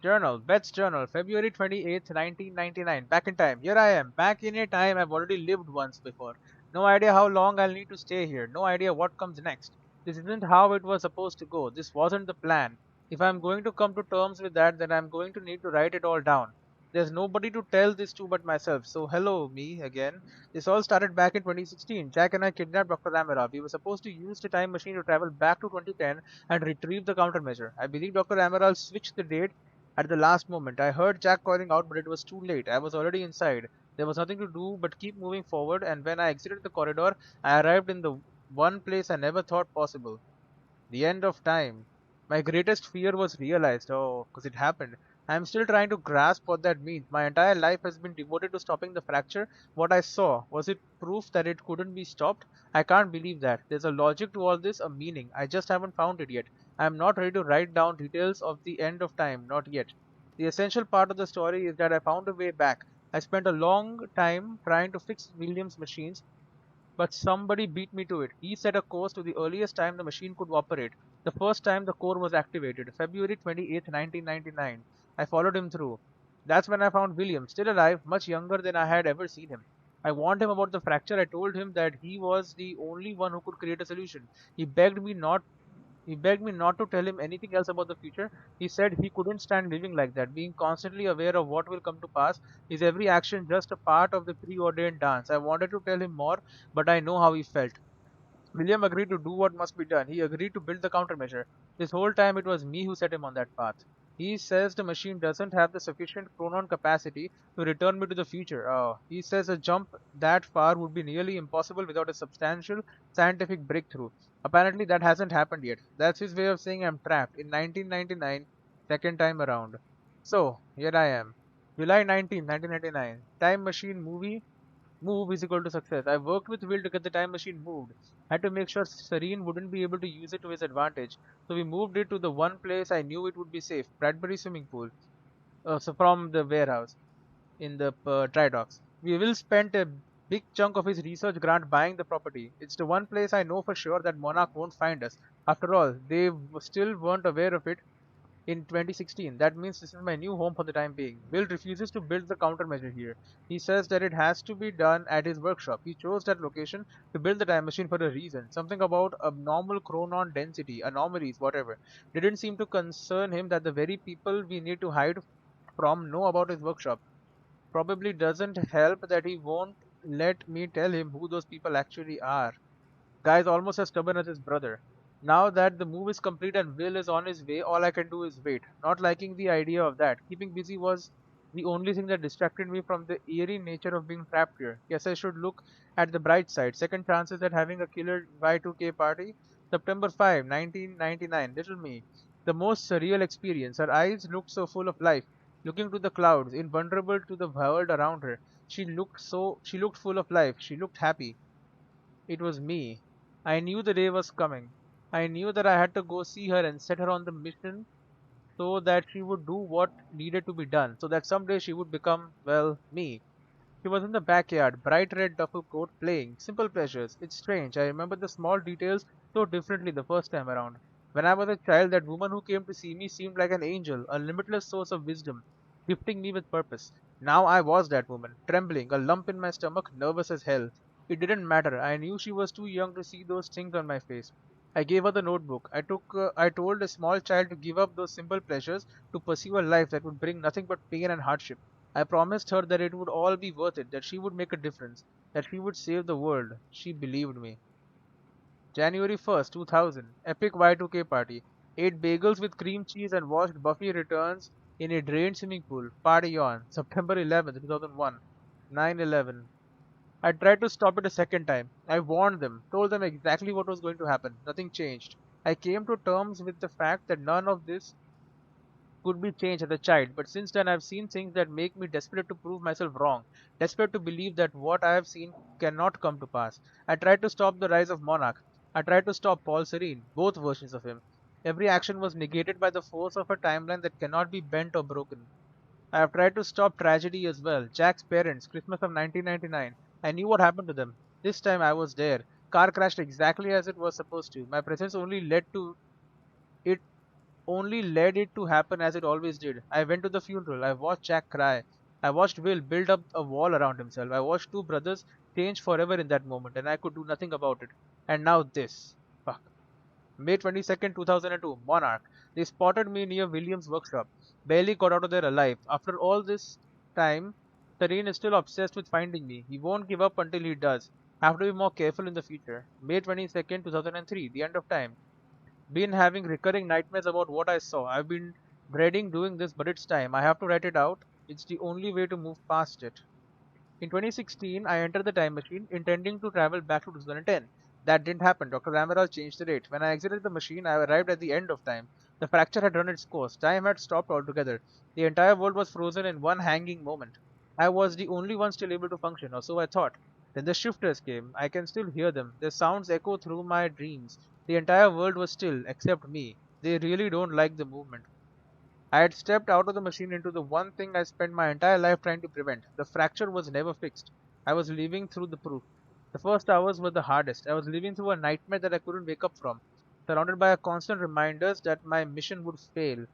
Journal. Beth's journal. February 28th, 1999. Back in time. Here I am. Back in a time I've already lived once before. No idea how long I'll need to stay here. No idea what comes next. This isn't how it was supposed to go. This wasn't the plan. If I'm going to come to terms with that, then I'm going to need to write it all down. There's nobody to tell this to but myself. So hello, me again. This all started back in 2016. Jack and I kidnapped Dr. Amarov. We were supposed to use the time machine to travel back to 2010 and retrieve the countermeasure. I believe Dr. Amaral switched the date at the last moment. I heard Jack calling out, but it was too late. I was already inside. There was nothing to do but keep moving forward, and when I exited the corridor, I arrived in the one place I never thought possible. The end of time. My greatest fear was realized. Oh, because it happened. I am still trying to grasp what that means. My entire life has been devoted to stopping the fracture. What I saw, was it proof that it couldn't be stopped? I can't believe that. There's a logic to all this, a meaning. I just haven't found it yet. I am not ready to write down details of the end of time, not yet. The essential part of the story is that I found a way back. I spent a long time trying to fix Williams' machines, but somebody beat me to it. He set a course to the earliest time the machine could operate, the first time the core was activated, February 28th, 1999. I followed him through. That's when I found William, still alive, much younger than I had ever seen him. I warned him about the fracture. I told him that he was the only one who could create a solution. He begged me not to tell him anything else about the future. He said he couldn't stand living like that, being constantly aware of what will come to pass. Is every action just a part of the preordained dance? I wanted to tell him more, but I know how he felt. William agreed to do what must be done. He agreed to build the countermeasure. This whole time it was me who set him on that path. He says the machine doesn't have the sufficient chronon capacity to return me to the future. Oh, he says a jump that far would be nearly impossible without a substantial scientific breakthrough. Apparently that hasn't happened yet. That's his way of saying I'm trapped in 1999, second time around. So, here I am. July 19th, 1999. Time Machine movie. Move is equal to success. I worked with Will to get the time machine moved. Had to make sure Serene wouldn't be able to use it to his advantage. So we moved it to the one place I knew it would be safe, Bradbury swimming pool. So from the warehouse in the dry docks. We will spend a big chunk of his research grant buying the property. It's the one place I know for sure that Monarch won't find us. After all, they still weren't aware of it in 2016. That means this is my new home for the time being. Will refuses to build the countermeasure here. He says that it has to be done at his workshop. He chose that location to build the time machine for a reason. Something about abnormal chronon density, anomalies, whatever. Didn't seem to concern him that the very people we need to hide from know about his workshop. Probably doesn't help that he won't let me tell him who those people actually are. Guy's almost as stubborn as his brother. Now that the move is complete and Will is on his way, all I can do is wait. Not liking the idea of that. Keeping busy was the only thing that distracted me from the eerie nature of being trapped here. Guess I should look at the bright side. Second chances at having a killer Y2K party. September 5, 1999. Little me. The most surreal experience. Her eyes looked so full of life, looking to the clouds, invulnerable to the world around her. She looked full of life. She looked happy. It was me. I knew the day was coming. I knew that I had to go see her and set her on the mission so that she would do what needed to be done, so that someday she would become, well, me. She was in the backyard, bright red duffel coat, playing. Simple pleasures. It's strange. I remember the small details so differently the first time around. When I was a child, that woman who came to see me seemed like an angel, a limitless source of wisdom, gifting me with purpose. Now I was that woman, trembling, a lump in my stomach, nervous as hell. It didn't matter. I knew she was too young to see those things on my face. I gave her the notebook. I told a small child to give up those simple pleasures to pursue a life that would bring nothing but pain and hardship. I promised her that it would all be worth it, that she would make a difference, that she would save the world. She believed me. January 1st, 2000. Epic Y2K party. Ate bagels with cream cheese and watched Buffy Returns in a drained swimming pool. Party on. September 11th, 2001. 9/11. I tried to stop it a second time. I warned them, told them exactly what was going to happen. Nothing changed. I came to terms with the fact that none of this could be changed as a child, but since then I've seen things that make me desperate to prove myself wrong, desperate to believe that what I have seen cannot come to pass. I tried to stop the rise of Monarch. I tried to stop Paul Serene, both versions of him. Every action was negated by the force of a timeline that cannot be bent or broken. I have tried to stop tragedy as well. Jack's parents, Christmas of 1999. I knew what happened to them. This time I was there. Car crashed exactly as it was supposed to. My presence it only led it to happen as it always did. I went to the funeral. I watched Jack cry. I watched Will build up a wall around himself. I watched two brothers change forever in that moment, and I could do nothing about it. And now this. Fuck. May 22nd, 2002. Monarch. They spotted me near Williams' workshop. Barely got out of there alive. After all this time, Serene is still obsessed with finding me. He won't give up until he does. Have to be more careful in the future. May 22nd, 2003. The end of time. Been having recurring nightmares about what I saw. I've been dreading doing this, but it's time. I have to write it out. It's the only way to move past it. In 2016, I entered the time machine intending to travel back to 2010. That didn't happen. Dr. Ramirez changed the date. When I exited the machine, I arrived at the end of time. The fracture had run its course. Time had stopped altogether. The entire world was frozen in one hanging moment. I was the only one still able to function, or so I thought. Then the shifters came. I can still hear them. Their sounds echo through my dreams. The entire world was still, except me. They really don't like the movement. I had stepped out of the machine into the one thing I spent my entire life trying to prevent. The fracture was never fixed. I was living through the proof. The first hours were the hardest. I was living through a nightmare that I couldn't wake up from, surrounded by a constant reminders that my mission would fail.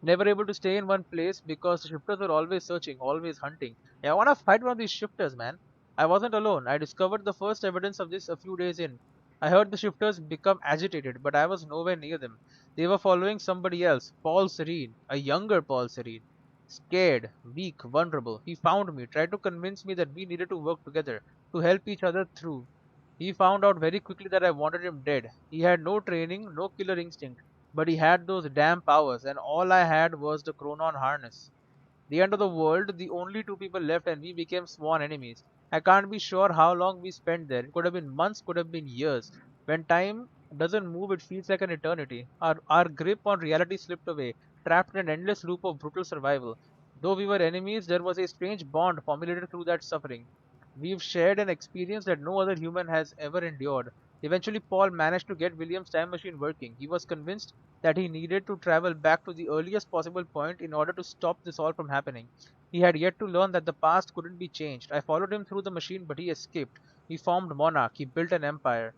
Never able to stay in one place because the shifters were always searching, always hunting. Yeah, I want to fight one of these shifters, man. I wasn't alone. I discovered the first evidence of this a few days in. I heard the shifters become agitated, but I was nowhere near them. They were following somebody else, Paul Serene, a younger Paul Serene. Scared, weak, vulnerable. He found me, tried to convince me that we needed to work together, to help each other through. He found out very quickly that I wanted him dead. He had no training, no killer instinct, but he had those damn powers, and all I had was the Chronon harness. The end of the world, the only two people left, and we became sworn enemies. I can't be sure how long we spent there. It could have been months, could have been years. When time doesn't move, it feels like an eternity. Our grip on reality slipped away, trapped in an endless loop of brutal survival. Though we were enemies, there was a strange bond formulated through that suffering. We've shared an experience that no other human has ever endured. Eventually, Paul managed to get William's time machine working. He was convinced that he needed to travel back to the earliest possible point in order to stop this all from happening. He had yet to learn that the past couldn't be changed. I followed him through the machine, but he escaped. He formed Monarch. He built an empire.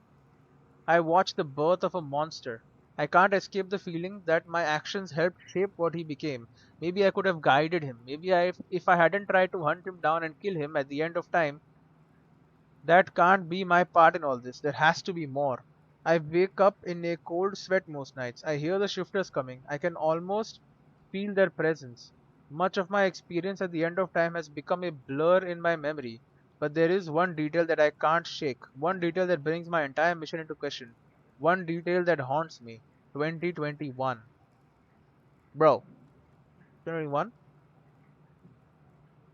I watched the birth of a monster. I can't escape the feeling that my actions helped shape what he became. Maybe I could have guided him. If I hadn't tried to hunt him down and kill him at the end of time, that can't be my part in all this. There has to be more. I wake up in a cold sweat most nights. I hear the shifters coming. I can almost feel their presence. Much of my experience at the end of time has become a blur in my memory. But there is one detail that I can't shake. One detail that brings my entire mission into question. One detail that haunts me. 2021. Bro, 2021?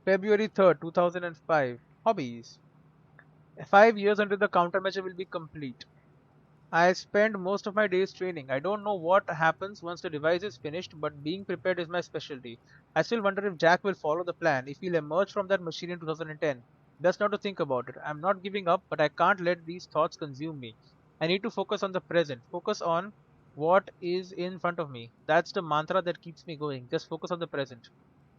February 3rd, 2005. Hobbies. 5 years until the countermeasure will be complete. I spend most of my days training. I don't know what happens once the device is finished, but being prepared is my specialty. I still wonder if Jack will follow the plan, if he'll emerge from that machine in 2010. Best not to think about it. I'm not giving up, but I can't let these thoughts consume me. I need to focus on the present, focus on what is in front of me. That's the mantra that keeps me going. Just focus on the present.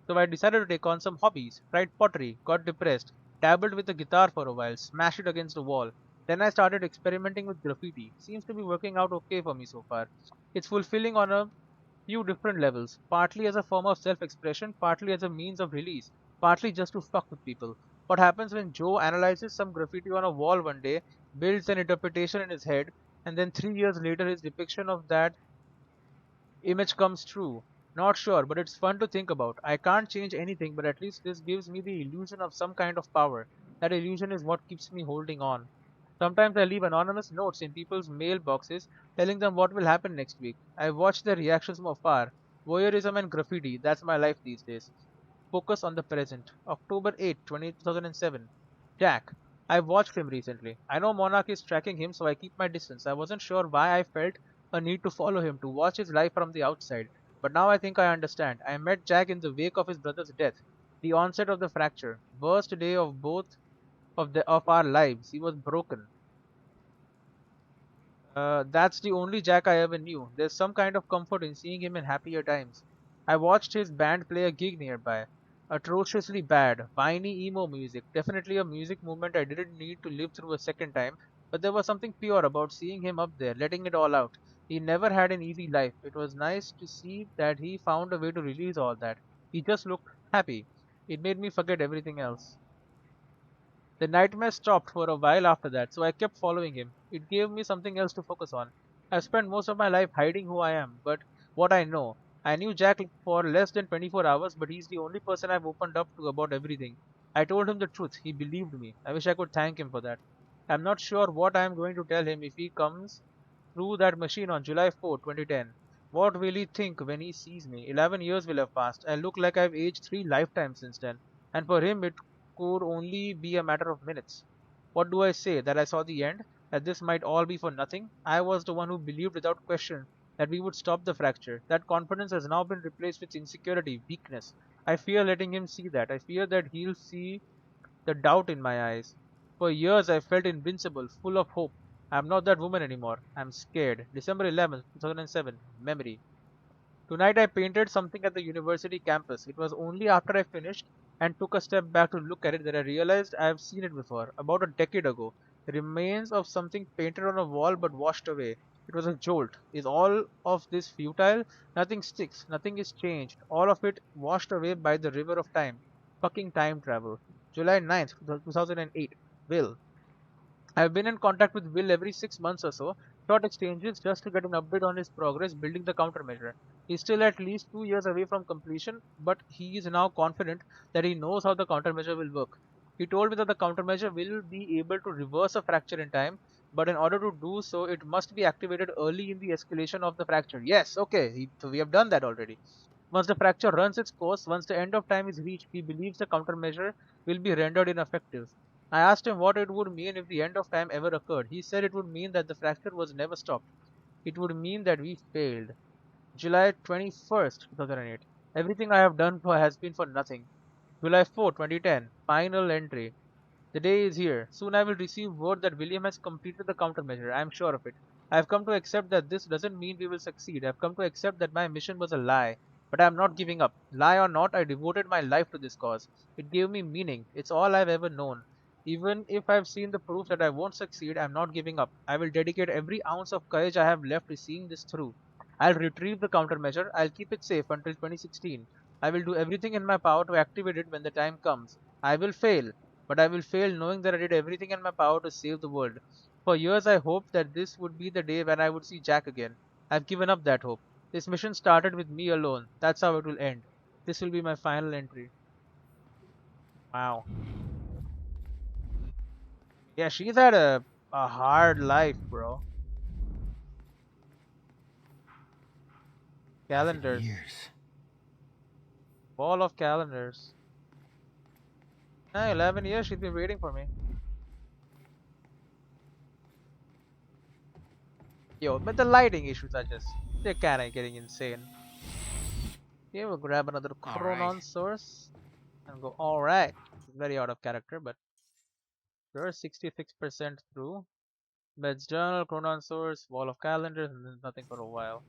So I decided to take on some hobbies, tried pottery, got depressed, dabbled with the guitar for a while, smashed it against a wall. Then I started experimenting with graffiti. Seems to be working out okay for me so far. It's fulfilling on a few different levels, partly as a form of self expression, partly as a means of release, partly just to fuck with people. What happens when Joe analyzes some graffiti on a wall one day, builds an interpretation in his head, and then 3 years later his depiction of that image comes true? Not sure, but it's fun to think about. I can't change anything, but at least this gives me the illusion of some kind of power. That illusion is what keeps me holding on. Sometimes I leave anonymous notes in people's mailboxes telling them what will happen next week. I watch their reactions from afar. Voyeurism and graffiti, that's my life these days. Focus on the present. October 8th, 2007. Jack. I watched him recently. I know Monarch is tracking him, so I keep my distance. I wasn't sure why I felt a need to follow him, to watch his life from the outside. But now I think I understand. I met Jack in the wake of his brother's death, the onset of the fracture, worst day of both of our lives. He was broken. That's the only Jack I ever knew. There's some kind of comfort in seeing him in happier times. I watched his band play a gig nearby. Atrociously bad, whiny emo music. Definitely a music movement I didn't need to live through a second time, but there was something pure about seeing him up there, letting it all out. He never had an easy life. It was nice to see that he found a way to release all that. He just looked happy. It made me forget everything else. The nightmare stopped for a while after that, so I kept following him. It gave me something else to focus on. I've spent most of my life hiding who I am, but what I know. I knew Jack for less than 24 hours, but he's the only person I've opened up to about everything. I told him the truth. He believed me. I wish I could thank him for that. I'm not sure what I'm going to tell him if he comes through that machine on July 4th, 2010. What will he think when he sees me? 11 years will have passed. I look like I've aged 3 lifetimes since then. And for him, it could only be a matter of minutes. What do I say? That I saw the end? That this might all be for nothing? I was the one who believed without question that we would stop the fracture. That confidence has now been replaced with insecurity, weakness. I fear letting him see that. I fear that he'll see the doubt in my eyes. For years I felt invincible, full of hope. I'm not that woman anymore. I'm scared. December 11th, 2007. Memory. Tonight I painted something at the university campus. It was only after I finished and took a step back to look at it that I realized I have seen it before, about a decade ago. The remains of something painted on a wall but washed away. It was a jolt. Is all of this futile? Nothing sticks. Nothing is changed. All of it washed away by the river of time. Fucking time travel. July 9th, 2008. Will. I've been in contact with Will every 6 months or so, short exchanges just to get an update on his progress building the countermeasure. He's still at least 2 years away from completion, but he is now confident that he knows how the countermeasure will work. He told me that the countermeasure will be able to reverse a fracture in time, but in order to do so, it must be activated early in the escalation of the fracture. Yes, okay, so we have done that already. Once the fracture runs its course, once the end of time is reached, he believes the countermeasure will be rendered ineffective. I asked him what it would mean if the end of time ever occurred. He said it would mean that the fracture was never stopped. It would mean that we failed. July 21st, 2008. Everything I have done has been for nothing. July 4th, 2010. Final entry. The day is here. Soon I will receive word that William has completed the countermeasure. I am sure of it. I have come to accept that this doesn't mean we will succeed. I have come to accept that my mission was a lie. But I am not giving up. Lie or not, I devoted my life to this cause. It gave me meaning. It's all I've ever known. Even if I've seen the proof that I won't succeed, I'm not giving up. I will dedicate every ounce of courage I have left to seeing this through. I'll retrieve the countermeasure. I'll keep it safe until 2016. I will do everything in my power to activate it when the time comes. I will fail, but I will fail knowing that I did everything in my power to save the world. For years I hoped that this would be the day when I would see Jack again. I've given up that hope. This mission started with me alone. That's how it will end. This will be my final entry. Wow. Yeah, she's had a hard life, bro. Calendars. Years. Wall of calendars. 11 years she's been waiting for me. Yo, but the lighting issues are just, they're kinda getting insane. Okay, we'll grab another All right. Chronon source and go, alright. Very out of character, but we're 66% through. Bed's journal, Chronon source, wall of calendars, and then nothing for a while.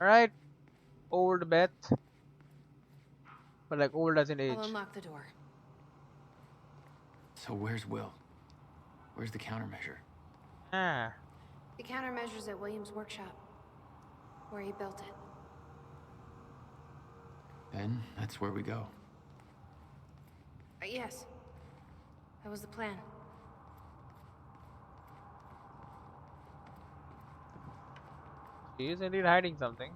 Alright, old Beth. But like old as in I'll age. unlock the door. So where's Will? Where's the countermeasure? Ah. The countermeasure's at William's workshop, where he built it. Then that's where we go. Yes. That was the plan. She is indeed hiding something.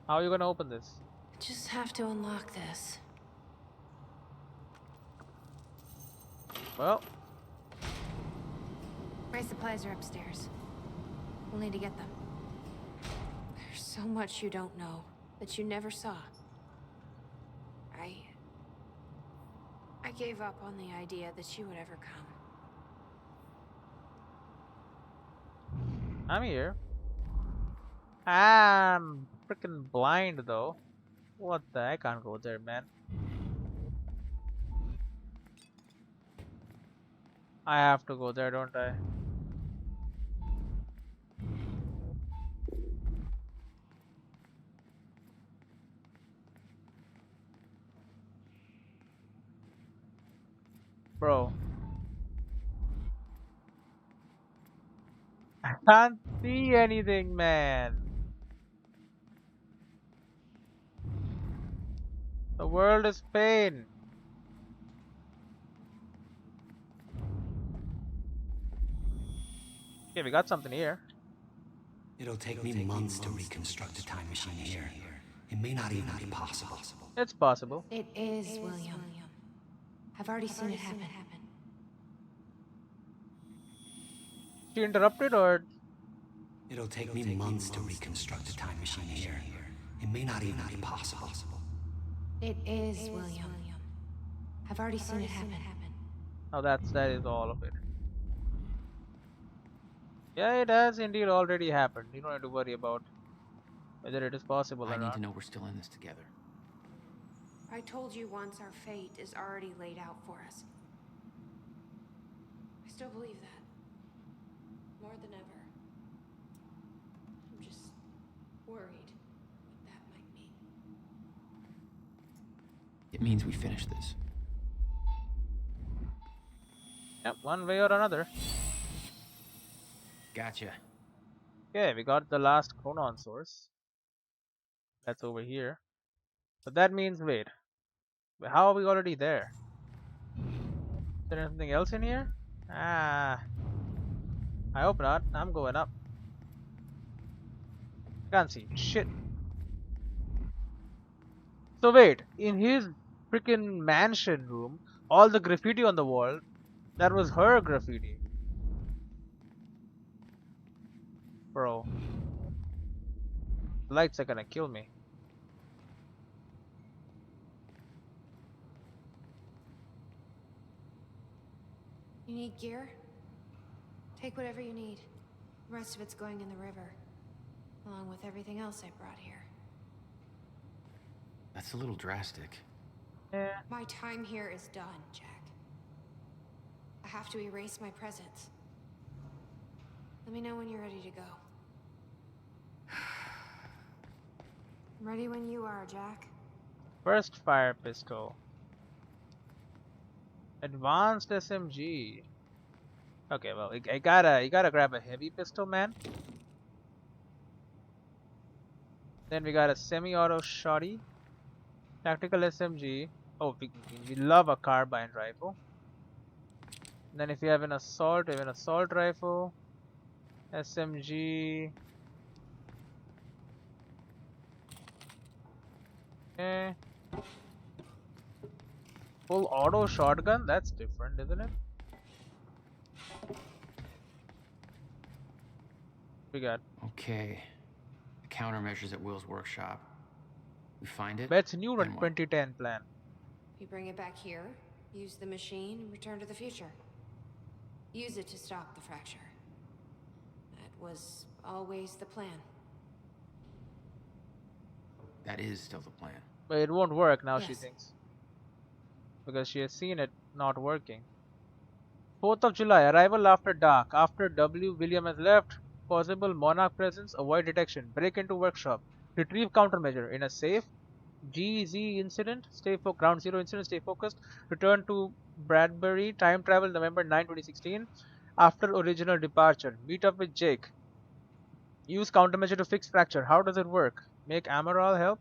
How are you gonna open this? I just have to unlock this. Well, My supplies are upstairs. We'll need to get them. There's so much you don't know, that you never saw. I gave up on the idea that you would ever come. I'm here. I'm freaking blind though. What the heck? I can't go there, man. I have to go there, don't I? Bro. I can't see anything, man. The world is pain. Okay, we got something here. It'll take me months to reconstruct a time machine here. It may not even be possible. It's possible. It is, William. I've already seen it happen. She interrupted or It'll take me months to reconstruct a time machine here. It may not even be possible. It is, William. I've already seen it happen. oh, that is all of it. Yeah, it has indeed already happened. You don't have to worry about whether it is possible or I need not. to know we're still in this together. I told you once our fate is already laid out for us. I still believe that. More than ever. I'm just worried what that might mean. It means we finish this. Yep, one way or another. Gotcha. Okay, we got the last chronon source. That's over here. But that means wait. How are we already there? Is there anything else in here? Ah. I hope not. I'm going up. Can't see shit. So wait, in his freaking mansion room, all the graffiti on the wall, that was her graffiti. Bro. The lights are gonna kill me. You need gear? Take whatever you need. The rest of it's going in the river, along with everything else I brought here. That's a little drastic. Yeah. My time here is done, Jack. I have to erase my presence. Let me know when you're ready to go. I'm ready when you are, Jack. First fire pistol. Advanced SMG. Okay, well, you gotta grab a heavy pistol, man. Then we got a semi-auto shotty, tactical SMG. Oh, we love a carbine rifle. And then if you have an assault, you have an assault rifle, SMG. Okay. Full auto shotgun. That's different, isn't it? We got Okay. The countermeasures at Will's workshop. We find it. Bet's new then what? 2010 plan. You bring it back here, use the machine, and return to the future. Use it to stop the fracture. That was always the plan. That is still the plan. But it won't work now, she Yes. thinks. Because she has seen it not working. 4th of July, arrival after dark. After W. William has left, possible Monarch presence, avoid detection, break into workshop, retrieve countermeasure in a safe, GZ incident, ground zero incident, stay focused, return to Bradbury, time travel November 9, 2016, after original departure, meet up with Jake, use countermeasure to fix fracture. How does it work? Make Amaral help,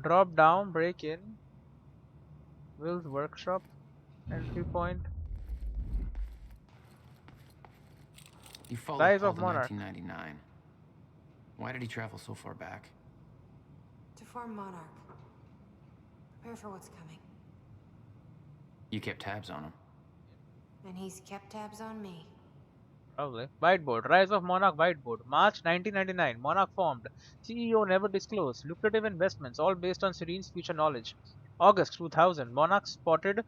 drop down, break in, Will's workshop, entry point, You followed rise Paul of to Monarch. 1999. Why did he travel so far back? To form Monarch. Prepare for what's coming. You kept tabs on him. And he's kept tabs on me. Probably. Whiteboard. Rise of Monarch Whiteboard. March 1999. Monarch formed. CEO never disclosed. Lucrative investments, all based on Serene's future knowledge. August 2000. Monarch spotted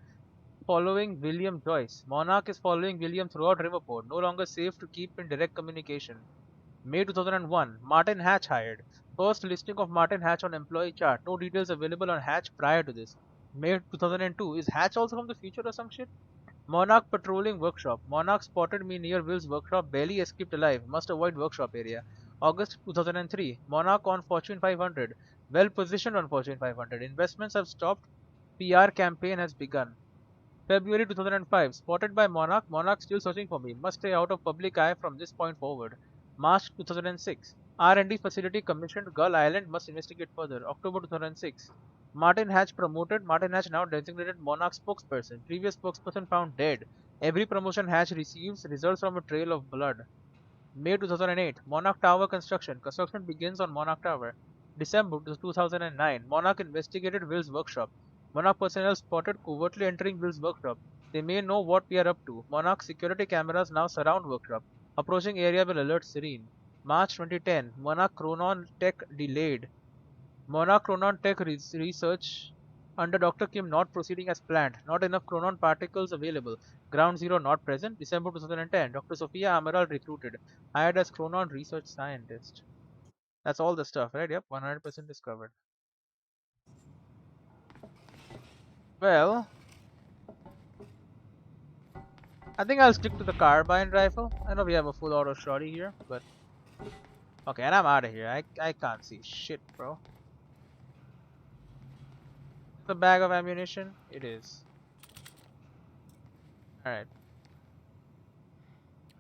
following William Joyce. Monarch is following William throughout Riverport. No longer safe to keep in direct communication. May 2001. Martin Hatch hired. First listing of Martin Hatch on employee chart. No details available on Hatch prior to this. May 2002. Is Hatch also from the future or some shit? Monarch patrolling workshop. Monarch spotted me near Will's workshop, barely escaped alive. Must avoid workshop area. August 2003. Monarch on Fortune 500. Well positioned on Fortune 500. Investments have stopped. PR campaign has begun. February 2005. Spotted by Monarch. Monarch still searching for me. Must stay out of public eye from this point forward. March 2006. R&D facility commissioned. Gull Island must investigate further. October 2006. Martin Hatch promoted. Martin Hatch now designated Monarch spokesperson. Previous spokesperson found dead. Every promotion Hatch receives results from a trail of blood. May 2008. Monarch Tower construction. Construction begins on Monarch Tower. December 2009. Monarch investigated Will's workshop. Monarch personnel spotted covertly entering Will's workshop. They may know what we are up to. Monarch security cameras now surround workshop. Approaching area will alert Serene. March 2010. Monarch Chronon Tech delayed. Monarch Chronon Tech research under Dr. Kim not proceeding as planned. Not enough chronon particles available. Ground Zero not present. December 2010. Dr. Sophia Amaral recruited. Hired as chronon research scientist. That's all the stuff, right? Yep, 100% discovered. Well, I think I'll stick to the carbine rifle. I know we have a full auto shotty here, but okay, and I'm out of here. I can't see shit, bro. The bag of ammunition? It is. Alright.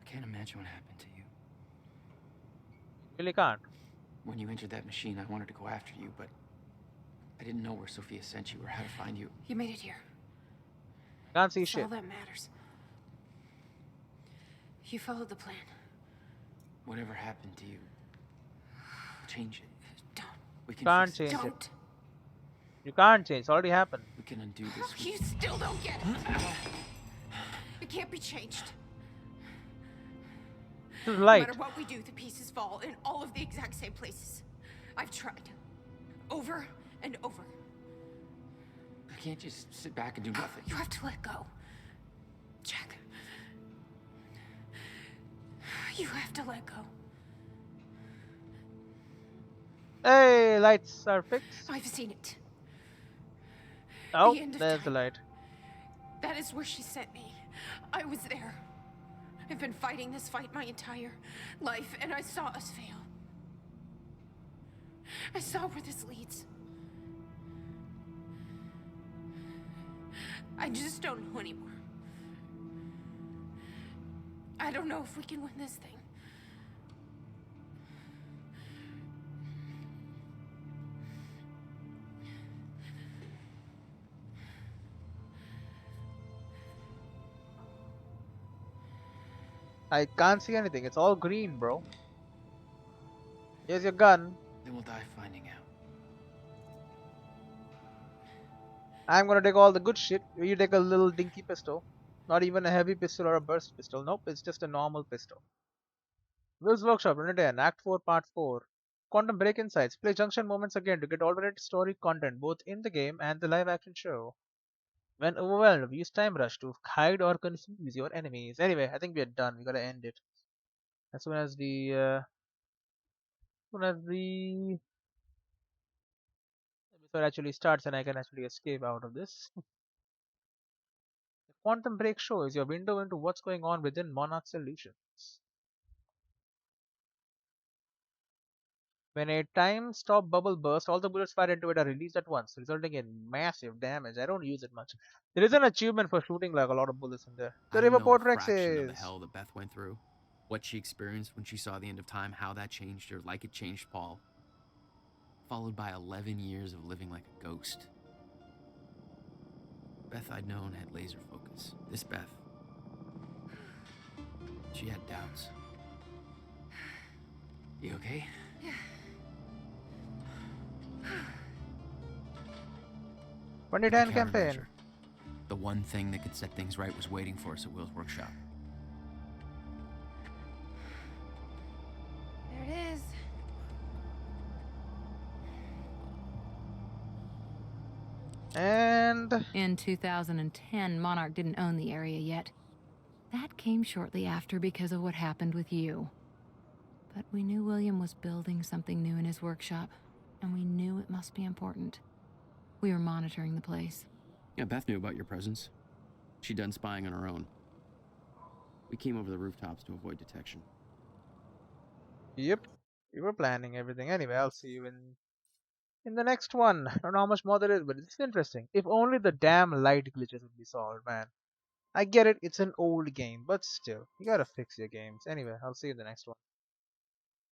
I can't imagine what happened to you. Really can't. When you entered that machine, I wanted to go after you, but I didn't know where Sophia sent you or how to find you. You made it here. Can't see That's shit. all that matters. You followed the plan. Whatever happened to you, change it. Don't. We can Can't fix it. change it. Don't. You can't change. It's already happened. We can undo this. You still don't get it. It can't be changed. This is No light. matter what we do, the pieces fall in all of the exact same places. I've tried. Over and over. I can't just sit back and do nothing. You have to let go. Jack. You have to let go. Hey, lights are fixed. I've seen it. Oh, end of there's the time. light. That is where she sent me. I was there. I've been fighting this fight my entire life, and I saw us fail. I saw where this leads. I just don't know anymore. I don't know if we can win this thing. I can't see anything. It's all green, bro. Here's your gun. Then we'll die finding out. I'm gonna take all the good shit. You take a little dinky pistol. Not even a heavy pistol or a burst pistol. Nope, it's just a normal pistol. Will's Workshop, Unit 10, Act 4, Part 4. Quantum Break Insights. Play Junction moments again to get alternate story content both in the game and the live action show. When overwhelmed, use Time Rush to hide or confuse your enemies. Anyway, I think we are done. We gotta end it. As soon as the episode actually starts and I can actually escape out of this. The Quantum Break Show is your window into what's going on within Monarch Solutions. When a time stop bubble bursts, all the bullets fired into it are released at once, resulting in massive damage. I don't use it much. There is an achievement for shooting like a lot of bullets in there. The I river know a portrex fraction of the is. hell that Beth went through. What she experienced when she saw the end of time, how that changed her, like it changed Paul. Followed by 11 years of living like a ghost. Beth I'd known had laser focus. This Beth, she had doubts. You okay? The 2010 campaign. countermeasure. The one thing that could set things right was waiting for us at Will's workshop. There it is. And In 2010, Monarch didn't own the area yet. That came shortly after because of what happened with you. But we knew William was building something new in his workshop, and we knew it must be important. We were monitoring the place. Yeah, Beth knew about your presence. She'd done spying on her own. We came over the rooftops to avoid detection. yep, we were planning everything. Anyway, I'll see you in the next one. I don't know how much more there is, but it's interesting. If only the damn light glitches would be solved, man. I get it, it's an old game, but still, you gotta fix your games. Anyway, I'll see you in the next one.